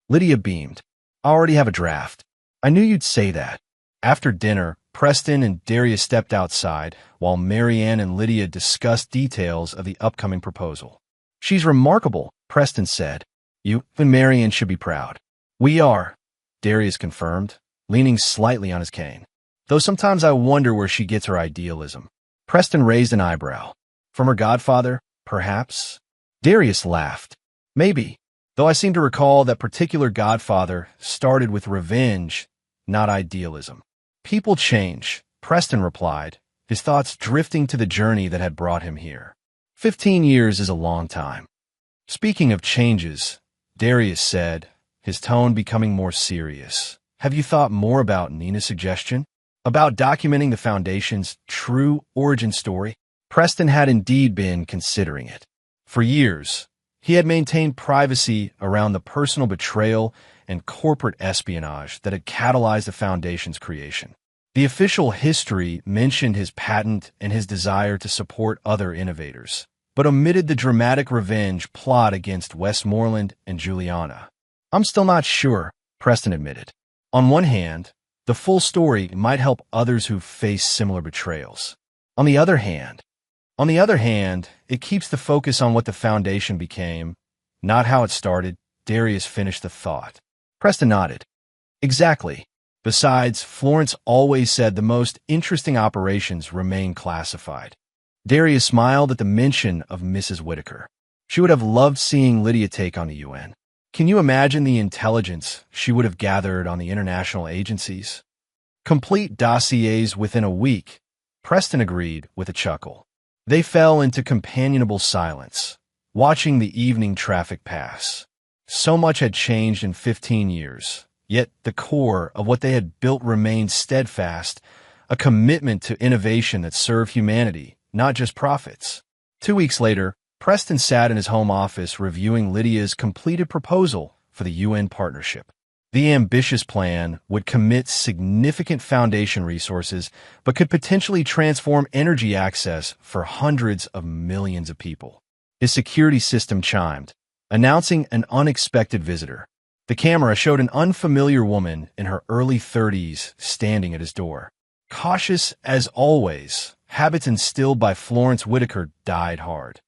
Lydia beamed. "I already have a draft." "I knew you'd say that." After dinner, Preston and Darius stepped outside, while Marianne and Lydia discussed details of the upcoming proposal. "She's remarkable," Preston said. "You and Marianne should be proud." "We are," Darius confirmed, leaning slightly on his cane. "Though sometimes I wonder where she gets her idealism." Preston raised an eyebrow. "From her godfather, perhaps?" Darius laughed. "Maybe, though I seem to recall that particular godfather started with revenge, not idealism." "People change," Preston replied, his thoughts drifting to the journey that had brought him here. 15 years is a long time. "Speaking of changes," Darius said, his tone becoming more serious. Have you thought more about Nina's suggestion? About documenting the Foundation's true origin story? Preston had indeed been considering it. For years, he had maintained privacy around the personal betrayal and corporate espionage that had catalyzed the Foundation's creation. The official history mentioned his patent and his desire to support other innovators, but omitted the dramatic revenge plot against Westmoreland and Juliana. I'm still not sure, Preston admitted. On one hand, the full story might help others who face similar betrayals. On the other hand, it keeps the focus on what the Foundation became, not how it started. Darius finished the thought. Preston nodded. Exactly. Besides, Florence always said the most interesting operations remain classified. Darius smiled at the mention of Mrs. Whitaker. She would have loved seeing Lydia take on the UN. Can you imagine the intelligence she would have gathered on the international agencies? Complete dossiers within a week, Preston agreed with a chuckle. They fell into companionable silence, watching the evening traffic pass. So much had changed in 15 years. Yet the core of what they had built remained steadfast, a commitment to innovation that served humanity, not just profits. 2 weeks later, Preston sat in his home office reviewing Lydia's completed proposal for the UN partnership. The ambitious plan would commit significant Foundation resources, but could potentially transform energy access for hundreds of millions of people. His security system chimed, announcing an unexpected visitor. The camera showed an unfamiliar woman in her early 30s standing at his door. Cautious as always, habits instilled by Florence Whitaker died hard.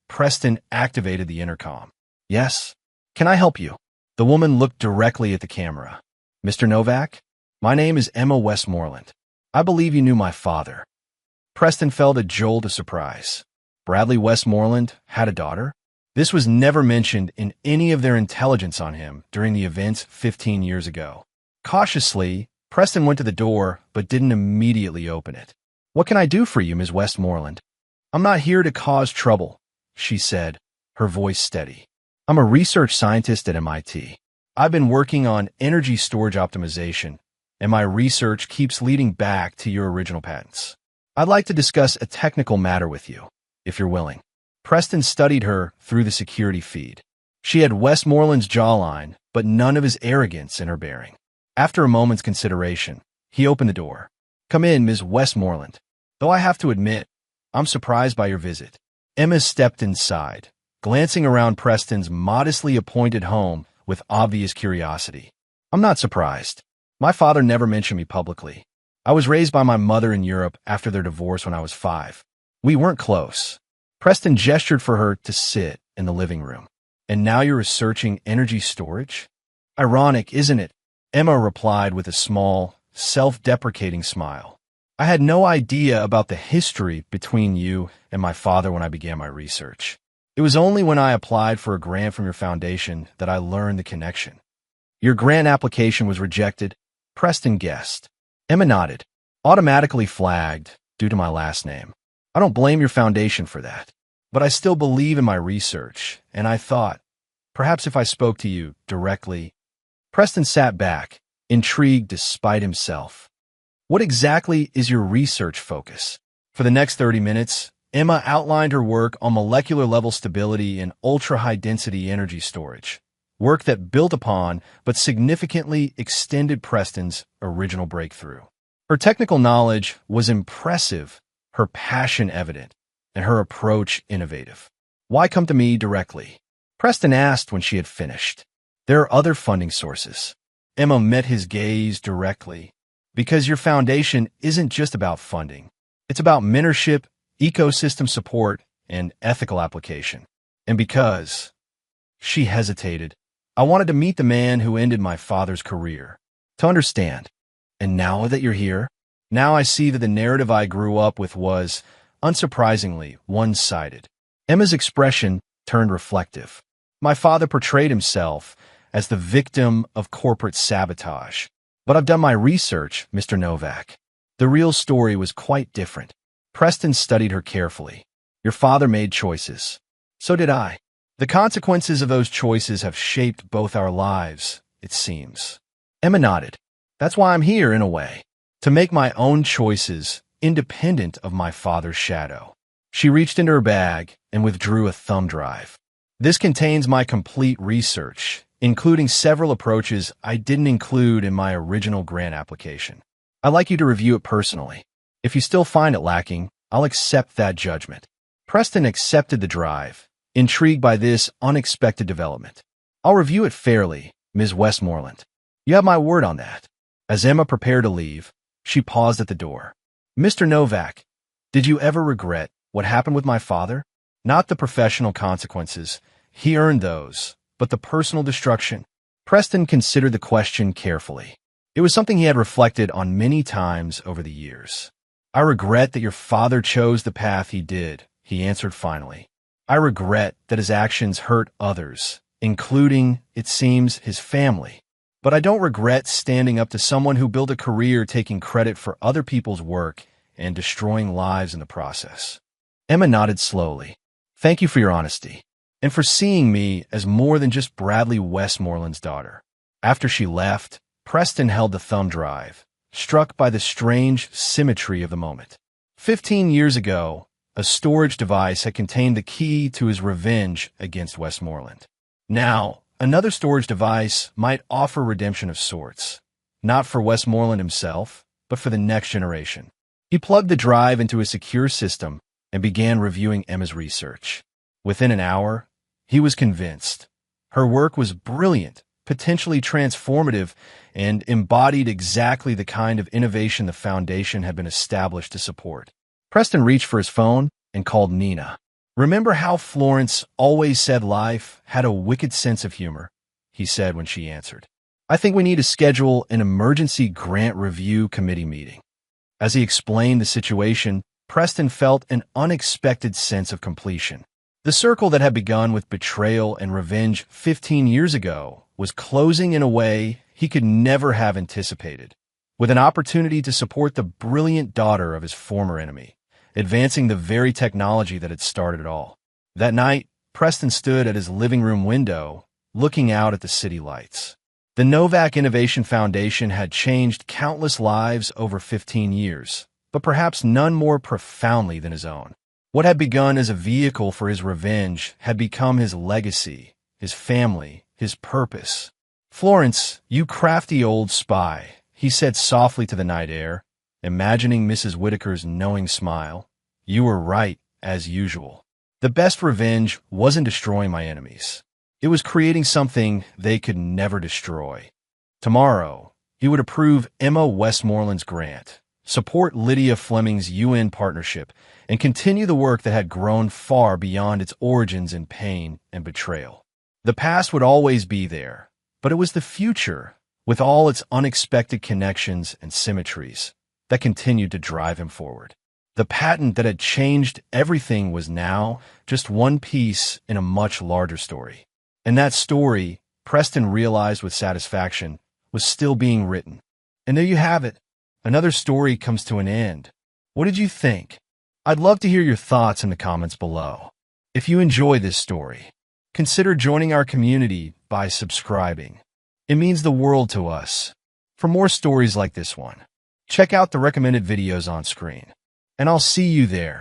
Preston activated the intercom. Yes? Can I help you? The woman looked directly at the camera. Mr. Novak? My name is Emma Westmoreland. I believe you knew my father. Preston felt a jolt of surprise. Bradley Westmoreland had a daughter? This was never mentioned in any of their intelligence on him during the events 15 years ago. Cautiously, Preston went to the door but didn't immediately open it. What can I do for you, Ms. Westmoreland? I'm not here to cause trouble, she said, her voice steady. I'm a research scientist at MIT. I've been working on energy storage optimization, and my research keeps leading back to your original patents. I'd like to discuss a technical matter with you, if you're willing. Preston studied her through the security feed. She had Westmoreland's jawline, but none of his arrogance in her bearing. After a moment's consideration, he opened the door. Come in, Ms. Westmoreland. Though I have to admit, I'm surprised by your visit. Emma stepped inside, glancing around Preston's modestly appointed home with obvious curiosity. I'm not surprised. My father never mentioned me publicly. I was raised by my mother in Europe after their divorce when I was 5. We weren't close. Preston gestured for her to sit in the living room. And now you're researching energy storage? Ironic, isn't it? Emma replied with a small, self-deprecating smile. I had no idea about the history between you and my father when I began my research. It was only when I applied for a grant from your foundation that I learned the connection. Your grant application was rejected, Preston guessed. Emma nodded, automatically flagged due to my last name. I don't blame your foundation for that, but I still believe in my research, and I thought, perhaps if I spoke to you directly. Preston sat back, intrigued despite himself. What exactly is your research focus? For the next 30 minutes, Emma outlined her work on molecular level stability and ultra-high-density energy storage, work that built upon but significantly extended Preston's original breakthrough. Her technical knowledge was impressive, her passion evident, and her approach innovative. Why come to me directly? Preston asked when she had finished. There are other funding sources. Emma met his gaze directly. Because your foundation isn't just about funding. It's about mentorship, ecosystem support, and ethical application. And because she hesitated, I wanted to meet the man who ended my father's career. To understand. And now that you're here, now I see that the narrative I grew up with was, unsurprisingly, one-sided. Emma's expression turned reflective. My father portrayed himself as the victim of corporate sabotage. But I've done my research, Mr. Novak. The real story was quite different. Preston studied her carefully. Your father made choices. So did I. The consequences of those choices have shaped both our lives, it seems. Emma nodded. That's why I'm here, in a way. To make my own choices, independent of my father's shadow. She reached into her bag and withdrew a thumb drive. This contains my complete research, including several approaches I didn't include in my original grant application. I'd like you to review it personally. If you still find it lacking, I'll accept that judgment. Preston accepted the drive, intrigued by this unexpected development. I'll review it fairly, Ms. Westmoreland. You have my word on that. As Emma prepared to leave, she paused at the door. Mr. Novak, did you ever regret what happened with my father? Not the professional consequences. He earned those, but the personal destruction. Preston considered the question carefully. It was something he had reflected on many times over the years. I regret that your father chose the path he did, he answered finally. I regret that his actions hurt others, including, it seems, his family. But I don't regret standing up to someone who built a career taking credit for other people's work and destroying lives in the process. Emma nodded slowly. Thank you for your honesty, and for seeing me as more than just Bradley Westmoreland's daughter. After she left, Preston held the thumb drive, struck by the strange symmetry of the moment. 15 years ago, a storage device had contained the key to his revenge against Westmoreland. Now, another storage device might offer redemption of sorts, not for Westmoreland himself, but for the next generation. He plugged the drive into a secure system and began reviewing Emma's research. Within an hour, he was convinced. Her work was brilliant, potentially transformative, and embodied exactly the kind of innovation the Foundation had been established to support. Preston reached for his phone and called Nina. Remember how Florence always said life had a wicked sense of humor? He said when she answered. I think we need to schedule an emergency grant review committee meeting. As he explained the situation, Preston felt an unexpected sense of completion. The circle that had begun with betrayal and revenge 15 years ago was closing in a way he could never have anticipated, with an opportunity to support the brilliant daughter of his former enemy, advancing the very technology that had started it all. That night, Preston stood at his living room window, looking out at the city lights. The Novak Innovation Foundation had changed countless lives over 15 years, but perhaps none more profoundly than his own. What had begun as a vehicle for his revenge had become his legacy, his family, his purpose. Florence, you crafty old spy, he said softly to the night air, imagining Mrs. Whitaker's knowing smile. You were right, as usual. The best revenge wasn't destroying my enemies. It was creating something they could never destroy. Tomorrow, he would approve Emma Westmoreland's grant, support Lydia Fleming's UN partnership, and continue the work that had grown far beyond its origins in pain and betrayal. The past would always be there, but it was the future, with all its unexpected connections and symmetries, that continued to drive him forward. The patent that had changed everything was now just one piece in a much larger story. And that story, Preston realized with satisfaction, was still being written. And there you have it. Another story comes to an end. What did you think? I'd love to hear your thoughts in the comments below. If you enjoy this story, consider joining our community by subscribing. It means the world to us. For more stories like this one, check out the recommended videos on screen. And I'll see you there.